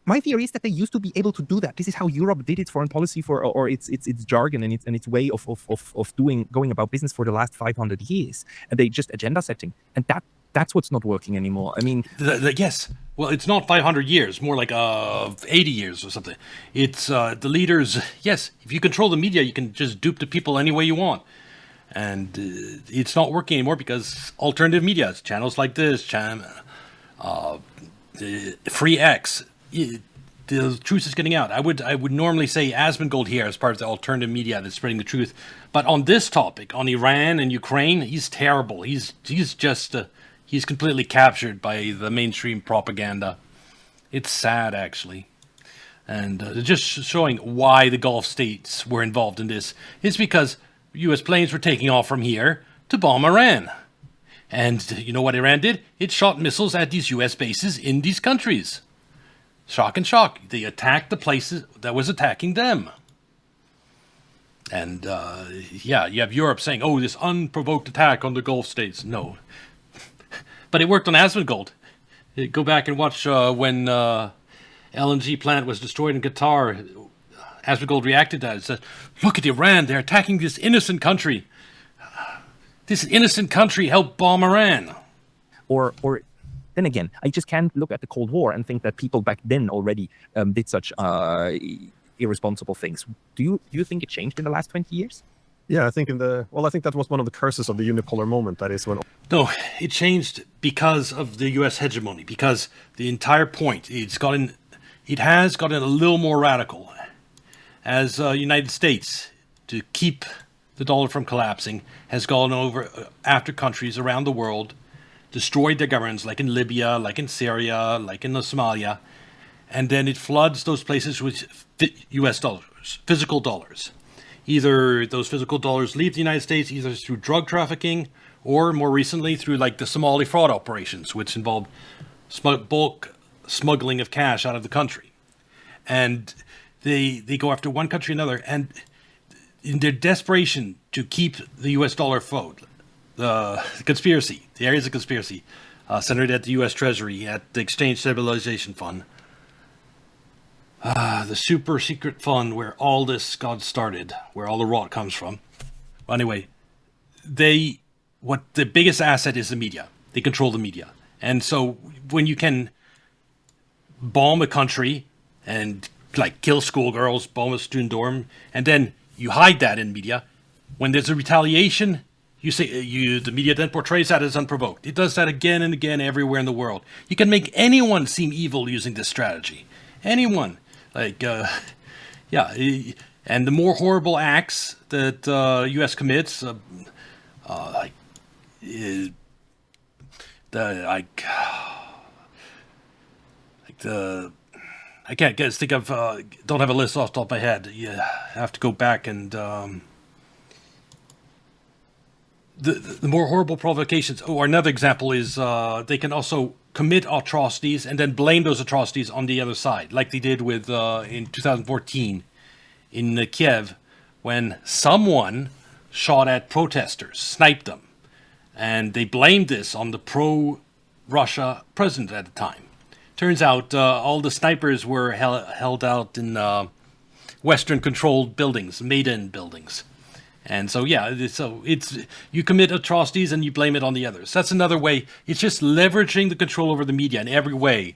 My theory is that they used to be able to do that. This is how Europe did its foreign policy or its jargon and its way of going about business for the last 500 years. And they just agenda setting, and that's what's not working anymore. I mean, yes. Well, it's not 500 years, more like 80 years or something. It's the leaders. Yes, if you control the media, you can just dupe the people any way you want, and it's not working anymore because alternative media, channels like this, Free X. The truth is getting out. I would normally say Asmongold here as part of the alternative media that's spreading the truth, but on this topic, on Iran and Ukraine, he's terrible. He's completely captured by the mainstream propaganda. It's sad, actually. And just showing why the Gulf states were involved in this is because U.S. planes were taking off from here to bomb Iran. And you know what Iran did? It shot missiles at these U.S. bases in these countries. Shock and shock. They attacked the places that was attacking them. And yeah, you have Europe saying, oh, this unprovoked attack on the Gulf states. No. But it worked on Asmongold. Go back and watch when LNG plant was destroyed in Qatar. Asmongold reacted to that and said, look at Iran, they're attacking this innocent country. This innocent country helped bomb Iran. Or then again, I just can't look at the Cold War and think that people back then already did such irresponsible things. Do you think it changed in the last 20 years? Yeah, I think I think that was one of the curses of the unipolar moment. That is when. No, it changed because of the U.S. hegemony. Because the entire point, it has gotten a little more radical. As United States, to keep the dollar from collapsing, has gone over after countries around the world, destroyed their governments, like in Libya, like in Syria, like in Somalia, and then it floods those places with U.S. dollars, physical dollars. Either those physical dollars leave the United States either through drug trafficking or more recently through like the Somali fraud operations, which involved bulk smuggling of cash out of the country. And they go after one country or another, and in their desperation to keep the U.S. dollar afloat, the conspiracy, the areas of conspiracy centered at the U.S. Treasury, at the Exchange Stabilization Fund, the super secret fund where all this got started, where all the rot comes from. Well, anyway, what the biggest asset is the media. They control the media. And so when you can bomb a country and like kill schoolgirls, bomb a student dorm, and then you hide that in media, when there's a retaliation, the media then portrays that as unprovoked. It does that again and again everywhere in the world. You can make anyone seem evil using this strategy. Anyone. And the more horrible acts that U.S. commits, I can't think of, don't have a list off the top of my head. You have to go back and the more horrible provocations. Oh, another example is they can also commit atrocities and then blame those atrocities on the other side, like they did with in 2014 in Kiev, when someone shot at protesters, sniped them, and they blamed this on the pro-Russia president at the time. Turns out all the snipers were held out in Western-controlled buildings, Maidan buildings. And so, it's you commit atrocities and you blame it on the others. That's another way. It's just leveraging the control over the media in every way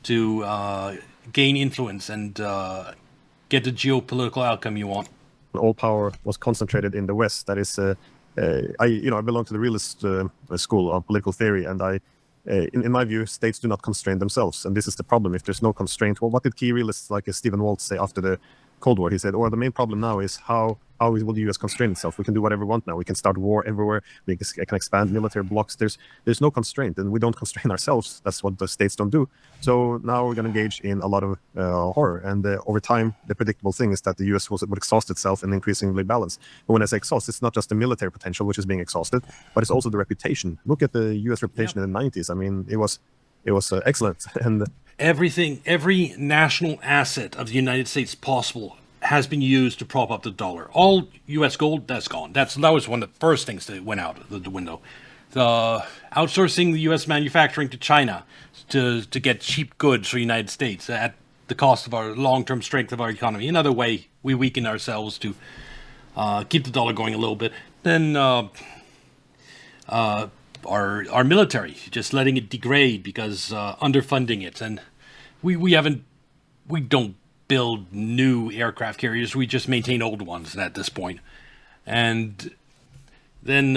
to gain influence and get the geopolitical outcome you want. All power was concentrated in the West. That is, I belong to the realist school of political theory, and in my view, states do not constrain themselves, and this is the problem. If there's no constraint, well, what did key realists like Stephen Waltz say after the Cold War? He said, the main problem now is how will the U.S. constrain itself? We can do whatever we want now. We can start war everywhere. We can expand military blocks. There's no constraint, and we don't constrain ourselves. That's what the states don't do. So now we're going to engage in a lot of horror, and over time, the predictable thing is that the U.S. would exhaust itself and increasingly balance. But when I say exhaust, it's not just the military potential which is being exhausted, but it's also the reputation. Look at the U.S. reputation in the 90s. I mean, it was excellent, and every national asset of the United States possible has been used to prop up the dollar. All U.S. gold, that's gone. That was one of the first things that went out the window. The outsourcing the U.S. manufacturing to China to get cheap goods for the United States at the cost of our long-term strength of our economy. Another way we weaken ourselves to keep the dollar going a little bit. Then our military, just letting it degrade because underfunding it, and we don't build new aircraft carriers. We just maintain old ones at this point. And then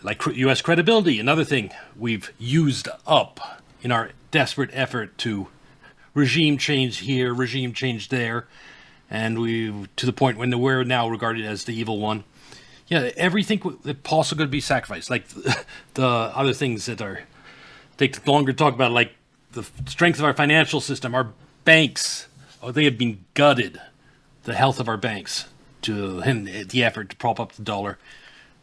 like U.S. credibility, another thing we've used up in our desperate effort to regime change here, regime change there, and to the point when we're now regarded as the evil one. Yeah, everything that possibly could be sacrificed, like the other things that take longer to talk about, like the strength of our financial system, our banks, they have been gutted, the health of our banks, in the effort to prop up the dollar.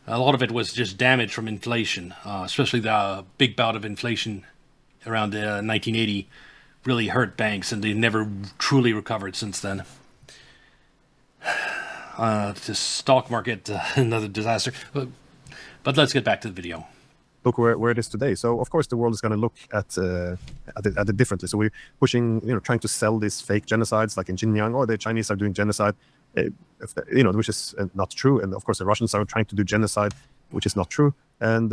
A lot of it was just damage from inflation, especially the big bout of inflation around 1980 really hurt banks, and they've never truly recovered since then. The stock market, another disaster. But let's get back to the video. Look where it is today. So of course the world is going to look at it differently. So we're pushing, trying to sell these fake genocides, like in Xinjiang, or the Chinese are doing genocide, which is not true. And of course the Russians are trying to do genocide, which is not true. And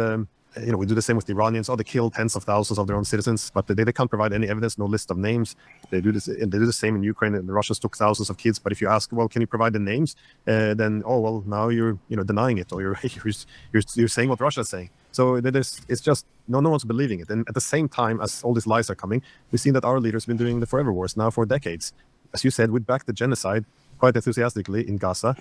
we do the same with the Iranians. Oh, they kill tens of thousands of their own citizens, but they can't provide any evidence, no list of names. They do this, and they do the same in Ukraine. And the Russians took thousands of kids, but if you ask, well, can you provide the names? Then, oh, well, now you're denying it, or you're saying what Russia's saying. So it's just no one's believing it. And at the same time as all these lies are coming, we've seen that our leaders have been doing the forever wars now for decades. As you said, we backed the genocide quite enthusiastically in Gaza.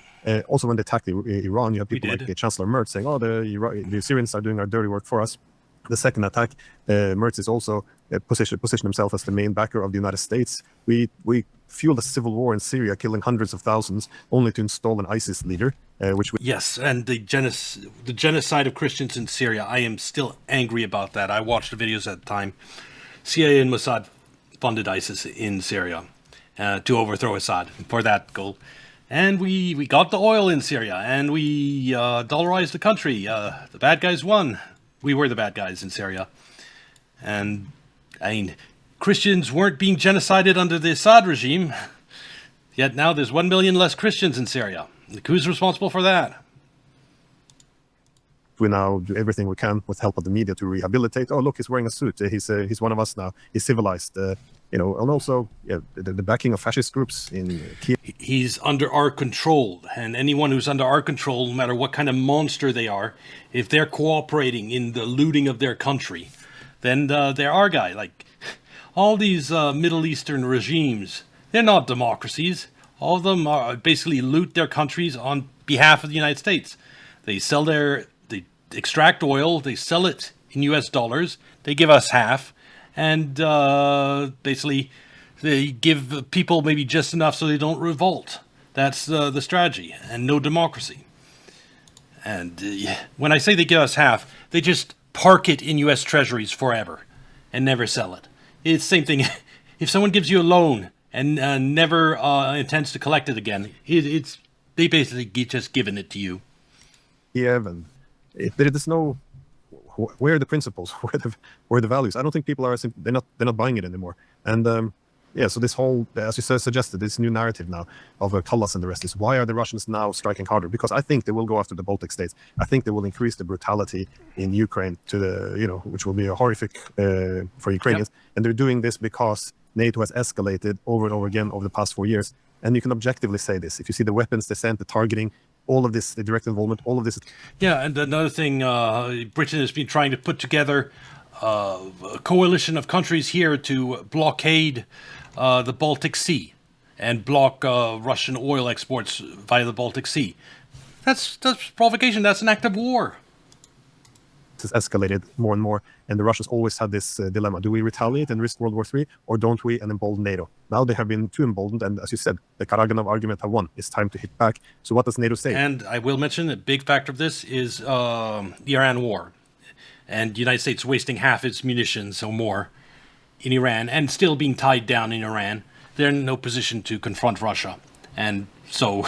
Also, when they attacked Iran, you have people like Chancellor Merz saying, "Oh, the Syrians are doing our dirty work for us." The second attack, Merz is also positioned himself as the main backer of the United States. We fueled a civil war in Syria, killing hundreds of thousands, only to install an ISIS leader. Yes, and the genocide of Christians in Syria. I am still angry about that. I watched the videos at the time. CIA and Mossad funded ISIS in Syria to overthrow Assad for that goal. And we got the oil in Syria, and we dollarized the country. The bad guys won. We were the bad guys in Syria. And, I mean, Christians weren't being genocided under the Assad regime. Yet now there's 1 million less Christians in Syria. Who's responsible for that? We now do everything we can with help of the media to rehabilitate. Oh, look, he's wearing a suit. He's one of us now. He's civilized. And also the backing of fascist groups in Kiev. He's under our control, and anyone who's under our control, no matter what kind of monster they are, if they're cooperating in the looting of their country, then they're our guy. Like all these Middle Eastern regimes, they're not democracies. All of them are basically loot their countries on behalf of the United States. They extract oil, they sell it in US dollars, they give us half, and basically they give people maybe just enough so they don't revolt. That's the strategy, and no democracy. And when I say they give us half, they just park it in US treasuries forever and never sell it. It's the same thing. If someone gives you a loan and never intends to collect it again, they basically just given it to you. Yeah, and there is no, where are the principles, where are the values? I don't think people are, they're not buying it anymore. And so this whole, as you suggested, this new narrative now of Callas and the rest is, why are the Russians now striking harder? Because I think they will go after the Baltic states. I think they will increase the brutality in Ukraine to the, which will be horrific for Ukrainians. Yep. And they're doing this because NATO has escalated over and over again over the past 4 years. And you can objectively say this. If you see the weapons they sent, the targeting, all of this, the direct involvement, all of this. Yeah, and another thing, Britain has been trying to put together a coalition of countries here to blockade the Baltic Sea and block Russian oil exports via the Baltic Sea. That's provocation. That's an act of war. Has escalated more and more, and the Russians always had this dilemma: do we retaliate and risk World War III, or don't we and embolden NATO? Now they have been too emboldened, and as you said, the Karaganov argument have won. It's time to hit back. So what does NATO say? And I will mention a big factor of this is the Iran war, and the United States wasting half its munitions or more in Iran, and still being tied down in Iran. They're in no position to confront Russia, and so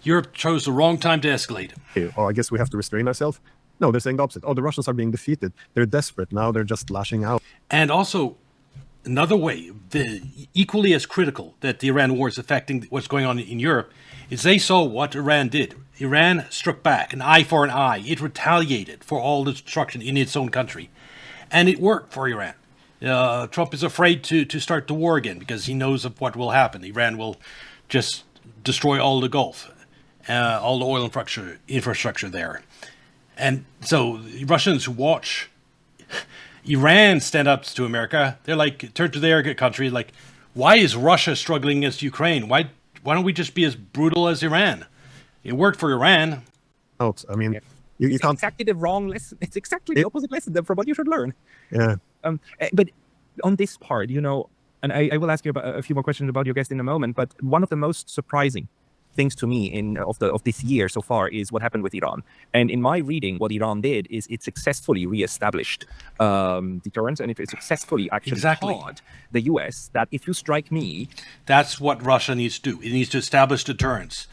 Europe chose the wrong time to escalate. Okay, well, I guess we have to restrain ourselves. No, they're saying the opposite. Oh, the Russians are being defeated. They're desperate. Now they're just lashing out. And also, another way, equally as critical that the Iran war is affecting what's going on in Europe, is they saw what Iran did. Iran struck back, an eye for an eye. It retaliated for all the destruction in its own country. And it worked for Iran. Trump is afraid to start the war again because he knows of what will happen. Iran will just destroy all the Gulf, all the oil infrastructure there. And so Russians who watch Iran stand up to America, they're like, turn to their country, like, why is Russia struggling against Ukraine? Why don't we just be as brutal as Iran? It worked for Iran. I mean, you can't... exactly the wrong lesson. It's exactly the opposite lesson from what you should learn. Yeah. But on this part, And I will ask you about a few more questions about your guest in a moment. But one of the most surprising things to me of this year so far is what happened with Iran. And in my reading, what Iran did is it successfully reestablished deterrence, and it successfully actually taught the U.S. that if you strike me, that's what Russia needs to do. It needs to establish deterrence.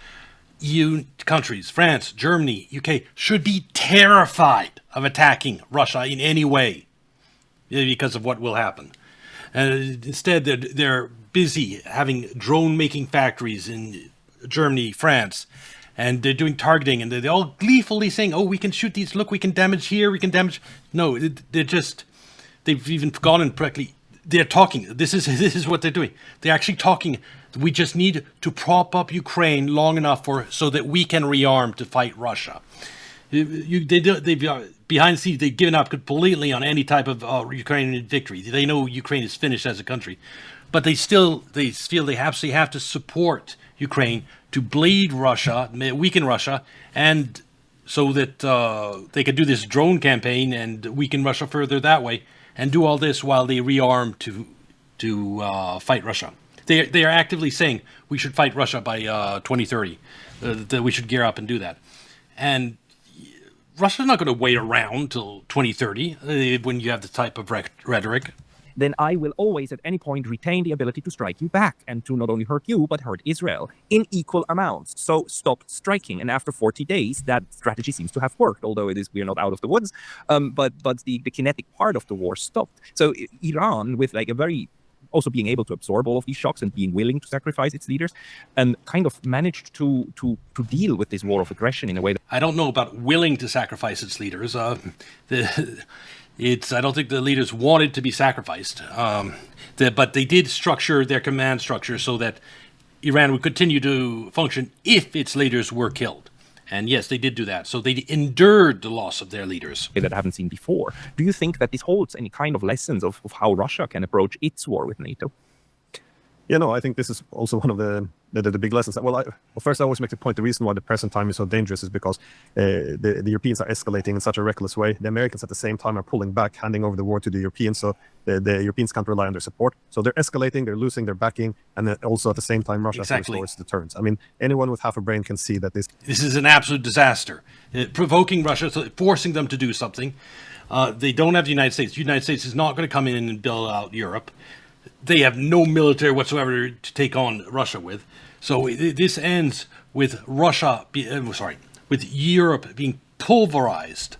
EU countries, France, Germany, UK, should be terrified of attacking Russia in any way because of what will happen. Instead, they're busy having drone-making factories in Germany, France, and they're doing targeting, and they're all gleefully saying, "Oh, we can shoot these. Look, we can damage here. We can damage." No, they've even forgotten correctly. They're talking. This is what they're doing. They're actually talking. We just need to prop up Ukraine long enough so that we can rearm to fight Russia. They've behind the scenes, they've given up completely on any type of Ukrainian victory. They know Ukraine is finished as a country, but they feel they absolutely have to support Ukraine to bleed Russia, weaken Russia, and so that they could do this drone campaign and weaken Russia further that way, and do all this while they rearm to fight Russia. They are actively saying we should fight Russia by 2030, that we should gear up and do that. And Russia's not going to wait around till 2030 when you have the type of rhetoric. Then I will always at any point retain the ability to strike you back and to not only hurt you, but hurt Israel in equal amounts. So stop striking. And after 40 days, that strategy seems to have worked, although we're not out of the woods. But the kinetic part of the war stopped. So Iran, with like a very also being able to absorb all of these shocks and being willing to sacrifice its leaders, and kind of managed to deal with this war of aggression in a way that I don't know about willing to sacrifice its leaders. I don't think the leaders wanted to be sacrificed, but they did structure their command structure so that Iran would continue to function if its leaders were killed. And yes, they did do that. So they endured the loss of their leaders. that I haven't seen before. Do you think that this holds any kind of lessons of how Russia can approach its war with NATO? Yeah, no, I think this is also one of the big lessons. Well, first I always make the point, the reason why the present time is so dangerous is because the Europeans are escalating in such a reckless way. The Americans at the same time are pulling back, handing over the war to the Europeans, so the Europeans can't rely on their support. So they're escalating, they're losing their backing, and then also at the same time Russia restores deterrence. I mean, anyone with half a brain can see that this is an absolute disaster. Provoking Russia, forcing them to do something. They don't have the United States. The United States is not going to come in and bail out Europe. They have no military whatsoever to take on Russia with. So this ends with with Europe being pulverized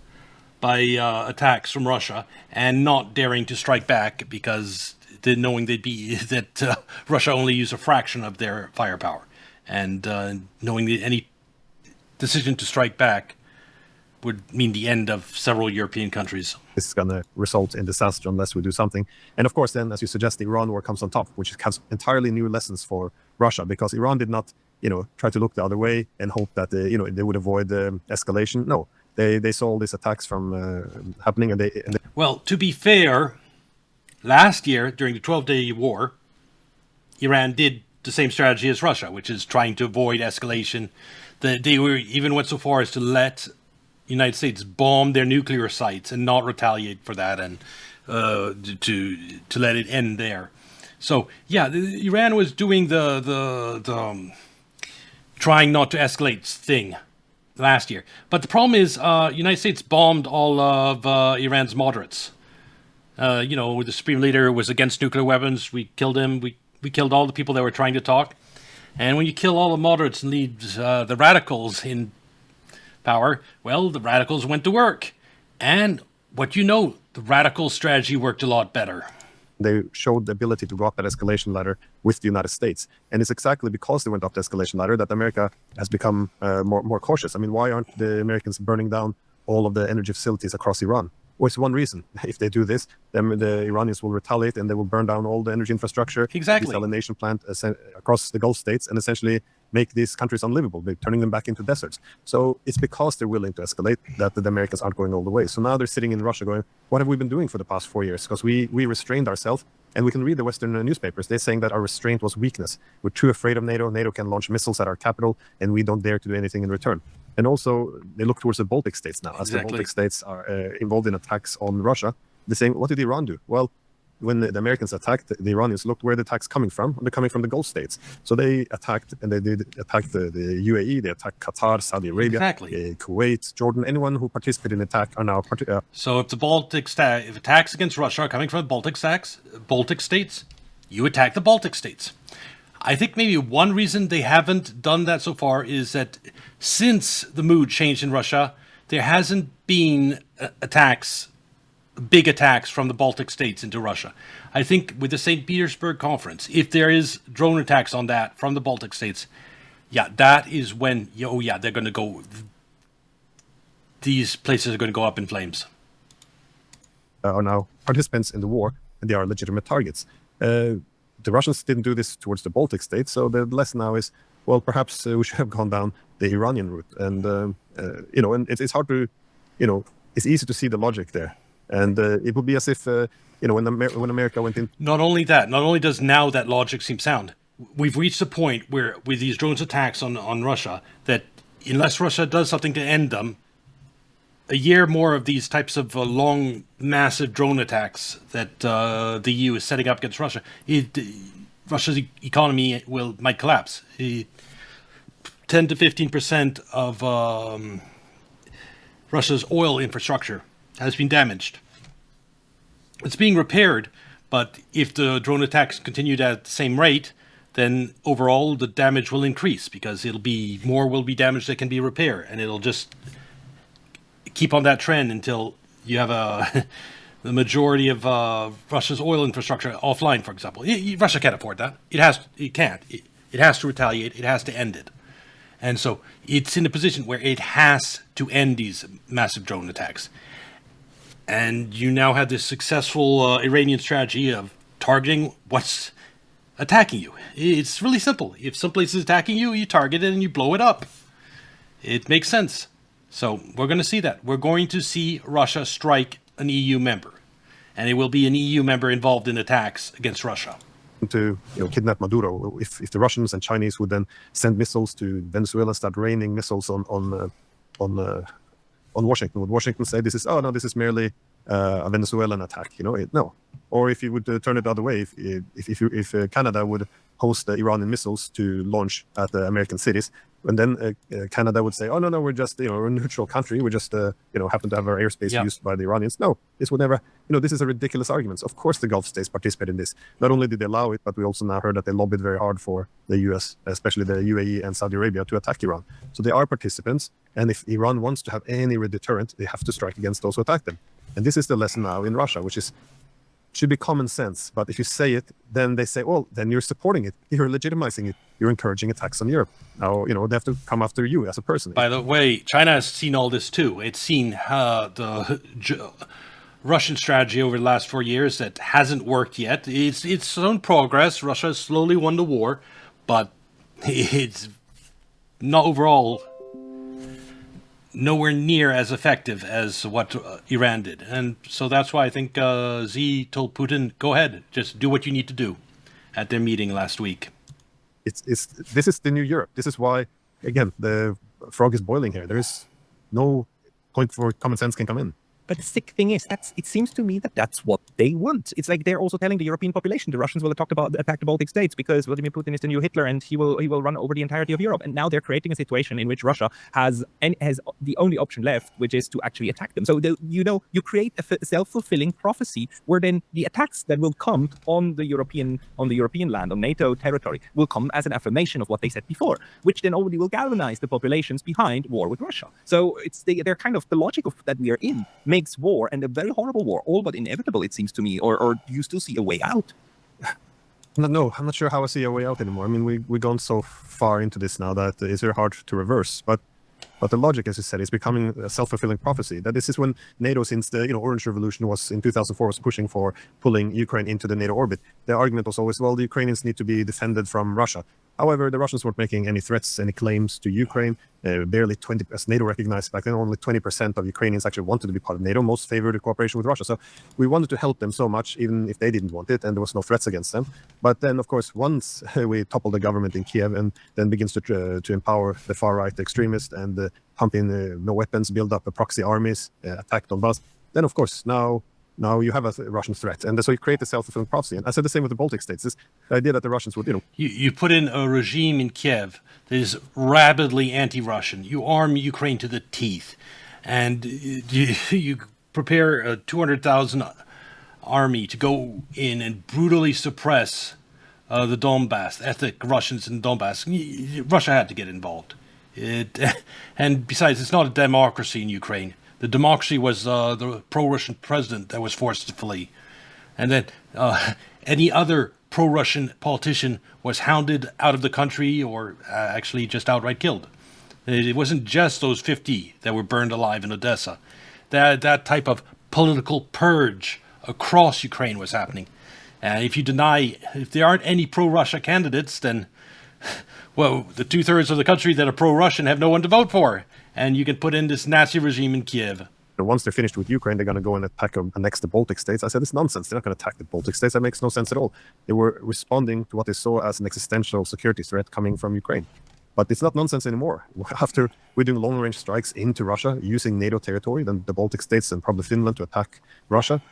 by attacks from Russia and not daring to strike back because knowing that Russia only used a fraction of their firepower, and knowing that any decision to strike back would mean the end of several European countries. This is going to result in disaster unless we do something. And of course, then, as you suggest, the Iran war comes on top, which has entirely new lessons for Russia, because Iran did not, try to look the other way and hope that, they would avoid escalation. No, they saw all these attacks from happening, and they. Well, to be fair, last year during the 12-day war, Iran did the same strategy as Russia, which is trying to avoid escalation. They even went so far as to let United States bomb their nuclear sites and not retaliate for that, and to let it end there. So yeah, Iran was doing the trying not to escalate thing last year. But the problem is, United States bombed all of Iran's moderates. The supreme leader was against nuclear weapons. We killed him. We killed all the people that were trying to talk. And when you kill all the moderates and leave the radicals in power, well, the radicals went to work. And the radical strategy worked a lot better. They showed the ability to go up that escalation ladder with the United States. And it's exactly because they went up the escalation ladder that America has become more cautious. I mean, why aren't the Americans burning down all of the energy facilities across Iran? Well, it's one reason. If they do this, then the Iranians will retaliate and they will burn down all the energy infrastructure, desalination plant across the Gulf states, and essentially make these countries unlivable, turning them back into deserts. So it's because they're willing to escalate that the Americans aren't going all the way. So now they're sitting in Russia going, what have we been doing for the past 4 years? Because we restrained ourselves, and we can read the Western newspapers. They're saying that our restraint was weakness. We're too afraid of NATO. NATO can launch missiles at our capital, and we don't dare to do anything in return. And also, they look towards the Baltic states now. As the Baltic states are involved in attacks on Russia, they're saying, what did Iran do? Well, when the Americans attacked the Iranians, looked where the attacks coming from. They're coming from the Gulf states. So they attacked, and they did attack the UAE. They attacked Qatar, Saudi Arabia, Kuwait, Jordan. Anyone who participated in the attack are now. So if if attacks against Russia are coming from the Baltic states, you attack the Baltic states. I think maybe one reason they haven't done that so far is that since the mood changed in Russia, there hasn't been big attacks from the Baltic states into Russia. I think with the St. Petersburg conference, if there is drone attacks on that from the Baltic states, that is when, they're going to go, these places are going to go up in flames. Are now participants in the war, and they are legitimate targets. The Russians didn't do this towards the Baltic states, so the lesson now is, well, perhaps we should have gone down the Iranian route. And, and it's hard to, it's easy to see the logic there. And it would be as if, when America went in. Not only does now that logic seem sound, we've reached a point where with these drones attacks on Russia, that unless Russia does something to end them, a year more of these types of long, massive drone attacks that the EU is setting up against Russia, Russia's economy might collapse. 10 to 15% of Russia's oil infrastructure has been damaged. It's being repaired, but if the drone attacks continued at the same rate, then overall the damage will increase because more will be damaged that can be repaired, and it'll just keep on that trend until you have the majority of Russia's oil infrastructure offline, for example. Russia can't afford that. It can't. It has to retaliate. It has to end it. And so it's in a position where it has to end these massive drone attacks. And you now have this successful Iranian strategy of targeting what's attacking you. It's really simple. If some place is attacking you, you target it and you blow it up. It makes sense. So we're going to see that. We're going to see Russia strike an EU member. And it will be an EU member involved in attacks against Russia. To kidnap Maduro, if the Russians and Chinese would then send missiles to Venezuela, start raining missiles on Washington, would Washington say this is merely a Venezuelan attack? No. Or if you would turn it the other way, if Canada would host the Iranian missiles to launch at the American cities, and then Canada would say, no, we're just we're a neutral country, we just happen to have our airspace used by the Iranians. No, this would never. This is a ridiculous argument. Of course, the Gulf states participate in this. Not only did they allow it, but we also now heard that they lobbied very hard for the U.S., especially the UAE and Saudi Arabia, to attack Iran. So they are participants, and if Iran wants to have any deterrent, they have to strike against those who attack them. And this is the lesson now in Russia, which should be common sense. But if you say it, then they say, well, then you're supporting it. You're legitimizing it. You're encouraging attacks on Europe. Now, they have to come after you as a person. By the way, China has seen all this too. It's seen the Russian strategy over the last 4 years that hasn't worked yet. It's own progress. Russia has slowly won the war, but it's not overall nowhere near as effective as what Iran did. And so that's why I think Xi told Putin, go ahead, just do what you need to do at their meeting last week. This is the new Europe. This is why, again, the frog is boiling here. There is no point for common sense can come in. But the sick thing is, it seems to me that that's what they want. It's like they're also telling the European population the Russians will attack the Baltic states because Vladimir Putin is the new Hitler and he will run over the entirety of Europe. And now they're creating a situation in which Russia has the only option left, which is to actually attack them. So you create a self-fulfilling prophecy where then the attacks that will come on the European land, on NATO territory, will come as an affirmation of what they said before, which then only will galvanize the populations behind war with Russia. So they're kind of the logic of that we are in. Makes war, and a very horrible war, all but inevitable, it seems to me. Or do you still see a way out? No, I'm not sure how I see a way out anymore. I mean, we've gone so far into this now that it's very hard to reverse. But the logic, as you said, is becoming a self-fulfilling prophecy. That this is when NATO, since the Orange Revolution was in 2004, was pushing for pulling Ukraine into the NATO orbit. The argument was always, well, the Ukrainians need to be defended from Russia. However, the Russians weren't making any threats, any claims to Ukraine. Barely 20, as NATO recognized back then, only 20% of Ukrainians actually wanted to be part of NATO. Most favored cooperation with Russia. So we wanted to help them so much, even if they didn't want it, and there was no threats against them. But then, of course, once we topple the government in Kiev and then begins to empower the far-right extremists and pump in no weapons, build up proxy armies, attack Donbass, then, of course, now now you have a Russian threat, and so you create a self-fulfilling prophecy. And I said the same with the Baltic states. This the idea that the Russians would, You put in a regime in Kiev that is rabidly anti-Russian. You arm Ukraine to the teeth, and you prepare a 200,000 army to go in and brutally suppress the Donbass, ethnic Russians in Donbass. Russia had to get involved. And besides, it's not a democracy in Ukraine. The democracy was the pro-Russian president that was forced to flee. And then any other pro-Russian politician was hounded out of the country or actually just outright killed. It wasn't just those 50 that were burned alive in Odessa. That type of political purge across Ukraine was happening. And if there aren't any pro-Russia candidates, then, well, the 2/3 of the country that are pro-Russian have no one to vote for. And you can put in this Nazi regime in Kiev. Once they're finished with Ukraine, they're going to go and attack next the Baltic states. I said, it's nonsense. They're not going to attack the Baltic states. That makes no sense at all. They were responding to what they saw as an existential security threat coming from Ukraine. But it's not nonsense anymore. After we're doing long-range strikes into Russia, using NATO territory, then the Baltic states and probably Finland to attack Russia,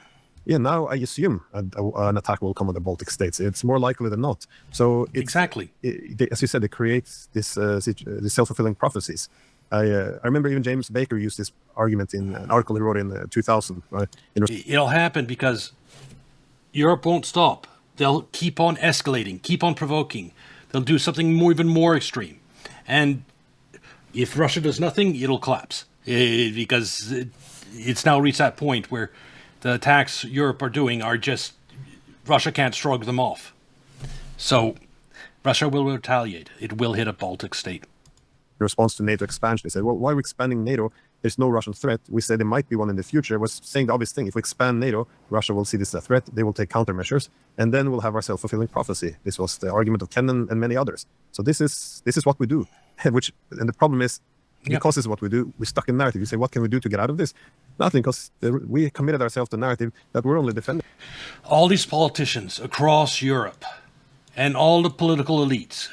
now I assume an attack will come on the Baltic states. It's more likely than not. So exactly, as you said, it creates this self-fulfilling prophecies. I remember even James Baker used this argument in an article he wrote in 2000. Right? It'll happen because Europe won't stop. They'll keep on escalating, keep on provoking. They'll do something even more extreme. And if Russia does nothing, it'll collapse because it's now reached that point where the attacks Europe are doing are just, Russia can't shrug them off. So Russia will retaliate. It will hit a Baltic state. In response to NATO expansion, they said, well, why are we expanding NATO? There's no Russian threat. We said there might be one in the future. Was saying the obvious thing. If we expand NATO, Russia will see this as a threat. They will take countermeasures, and then we'll have our self-fulfilling prophecy. This was the argument of Kennan and many others. So this is what we do. And the problem is, because this is what we do, we're stuck in narrative. You say, what can we do to get out of this? Nothing, because we committed ourselves to narrative that we're only defending. All these politicians across Europe and all the political elites,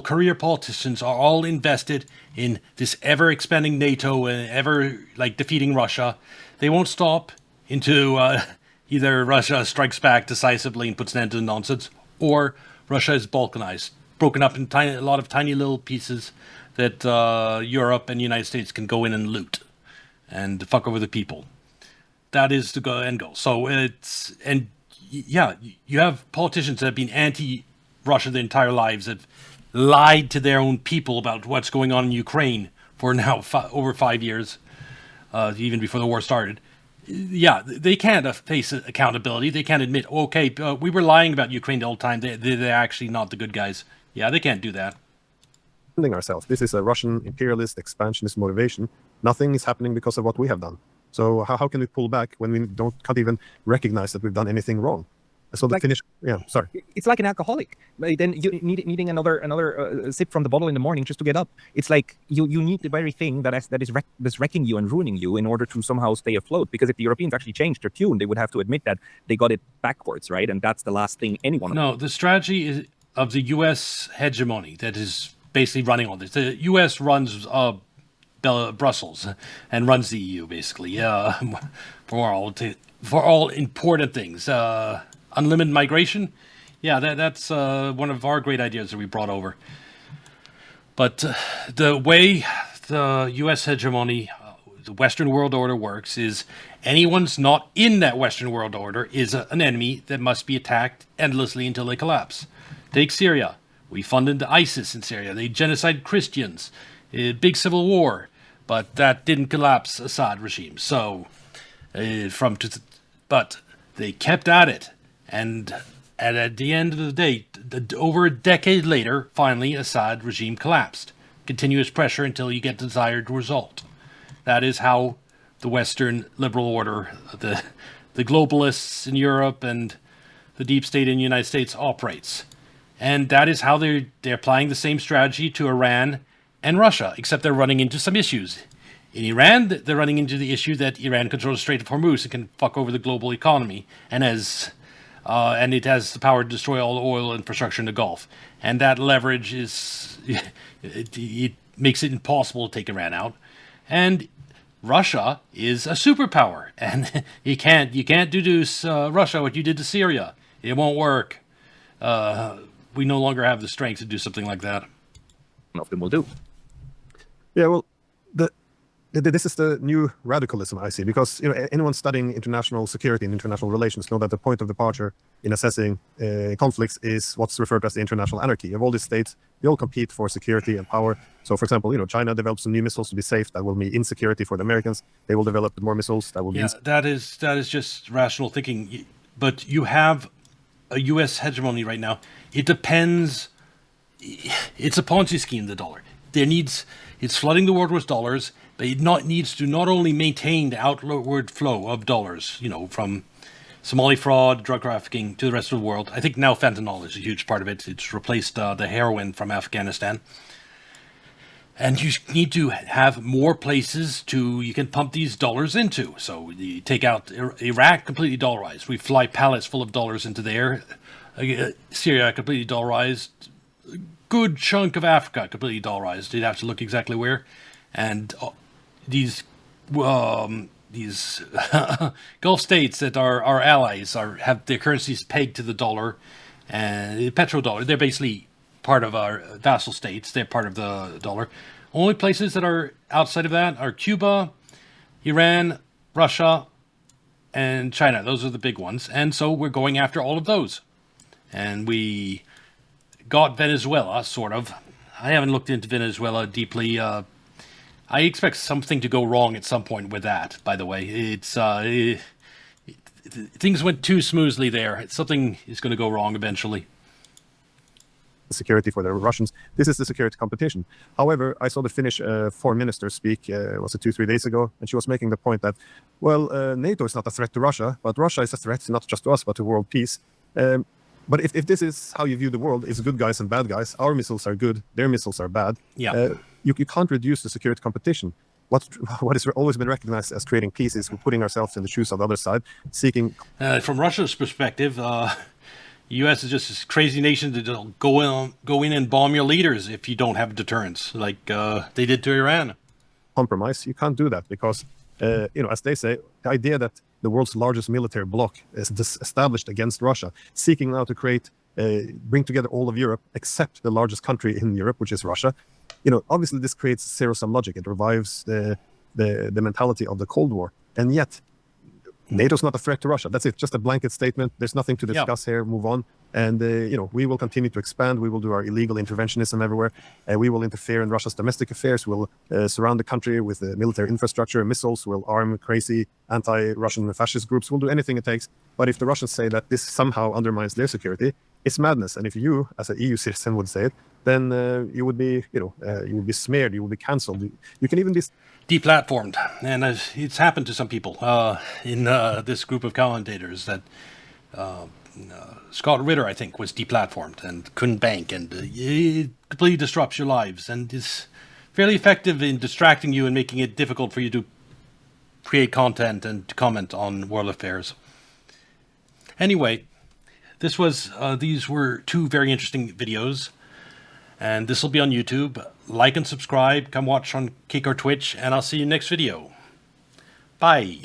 career politicians, are all invested in this ever-expanding NATO and ever defeating Russia. They won't stop until either Russia strikes back decisively and puts an end to the nonsense, or Russia is balkanized, broken up in a lot of tiny little pieces that Europe and the United States can go in and loot and fuck over the people. That is the end goal. So you have politicians that have been anti-Russia their entire lives, have lied to their own people about what's going on in Ukraine for now over 5 years, even before the war started. They can't face accountability. They can't admit, okay, we were lying about Ukraine the whole time. They're actually not the good guys. Yeah, they can't do that. Ourselves. This is a Russian imperialist expansionist motivation. Nothing is happening because of what we have done. So how can we pull back when we can't even recognize that we've done anything wrong? So the Finnish, sorry. It's like an alcoholic. Then you needing another sip from the bottle in the morning just to get up. It's like you need the very thing that's wrecking you and ruining you in order to somehow stay afloat. Because if the Europeans actually changed their tune, they would have to admit that they got it backwards, right? And that's the last thing anyone. No, the strategy is of the U.S. hegemony that is basically running all this. The U.S. runs Brussels and runs the EU basically. For all important things. Unlimited migration, that's one of our great ideas that we brought over. But the way the U.S. hegemony, the Western world order works is anyone's not in that Western world order is an enemy that must be attacked endlessly until they collapse. Take Syria. We funded ISIS in Syria. They genocided Christians. Big civil war. But that didn't collapse Assad regime. So, but they kept at it. And at the end of the day, over a decade later, finally, Assad regime collapsed. Continuous pressure until you get the desired result. That is how the Western liberal order, the globalists in Europe and the deep state in the United States operates. And that is how they're applying the same strategy to Iran and Russia, except they're running into some issues. In Iran, they're running into the issue that Iran controls the Strait of Hormuz and can fuck over the global economy, and it has the power to destroy all the oil infrastructure in the Gulf. And that leverage it makes it impossible to take Iran out. And Russia is a superpower, and you can't deduce Russia what you did to Syria. It won't work. We no longer have the strength to do something like that. None of them will do. Yeah, well, this is the new radicalism I see, because anyone studying international security and international relations know that the point of departure in assessing conflicts is what's referred to as the international anarchy. Of all these states, they all compete for security and power. So, for example, China develops some new missiles to be safe. That will be insecurity for the Americans. They will develop more missiles that will be. Yeah, that is just rational thinking. But you have a U.S. hegemony right now. It depends. It's a Ponzi scheme. The dollar. It's flooding the world with dollars. But it needs to not only maintain the outward flow of dollars, from Somali fraud, drug trafficking to the rest of the world. I think now fentanyl is a huge part of it. It's replaced the heroin from Afghanistan. And you need to have more places you can pump these dollars into. So you take out Iraq, completely dollarized. We fly pallets full of dollars into there. Syria, completely dollarized. A good chunk of Africa, completely dollarized. You'd have to look exactly where. And these Gulf states that are our allies have their currencies pegged to the dollar and petrodollar. They're basically part of our vassal states. They're part of the dollar. Only places that are outside of that are Cuba, Iran, Russia, and China. Those are the big ones. And so we're going after all of those. And we got Venezuela, sort of. I haven't looked into Venezuela deeply. I expect something to go wrong at some point with that, by the way. Things went too smoothly there. Something is going to go wrong eventually. Security for the Russians. This is the security competition. However, I saw the Finnish foreign minister speak, was it 2-3 days ago? And she was making the point that, NATO is not a threat to Russia, but Russia is a threat not just to us, but to world peace. But if this is how you view the world, it's good guys and bad guys. Our missiles are good, their missiles are bad. Yeah. You can't reduce the security competition. What has always been recognized as creating peace is we're putting ourselves in the shoes of the other side, seeking. From Russia's perspective, the U.S. is just this crazy nation to go in and bomb your leaders if you don't have deterrence, like they did to Iran. Compromise. You can't do that because, as they say, the idea that the world's largest military bloc is established against Russia, seeking now to bring together all of Europe except the largest country in Europe, which is Russia. Obviously this creates zero-sum logic. It revives the mentality of the Cold War. And yet, NATO's not a threat to Russia. That's it. Just a blanket statement. There's nothing to discuss here. Move on. And, we will continue to expand. We will do our illegal interventionism everywhere. We will interfere in Russia's domestic affairs. We'll surround the country with military infrastructure and missiles. We'll arm crazy anti-Russian fascist groups. We'll do anything it takes. But if the Russians say that this somehow undermines their security, it's madness. And if you, as an EU citizen, would say it, then you would be, you would be smeared. You would be cancelled. You can even be deplatformed, and it's happened to some people in this group of commentators that Scott Ritter, I think, was deplatformed and couldn't bank, and it completely disrupts your lives and is fairly effective in distracting you and making it difficult for you to create content and to comment on world affairs. Anyway, these were two very interesting videos, and this will be on YouTube. Like and subscribe. Come watch on Kick or Twitch, and I'll see you next video. Bye.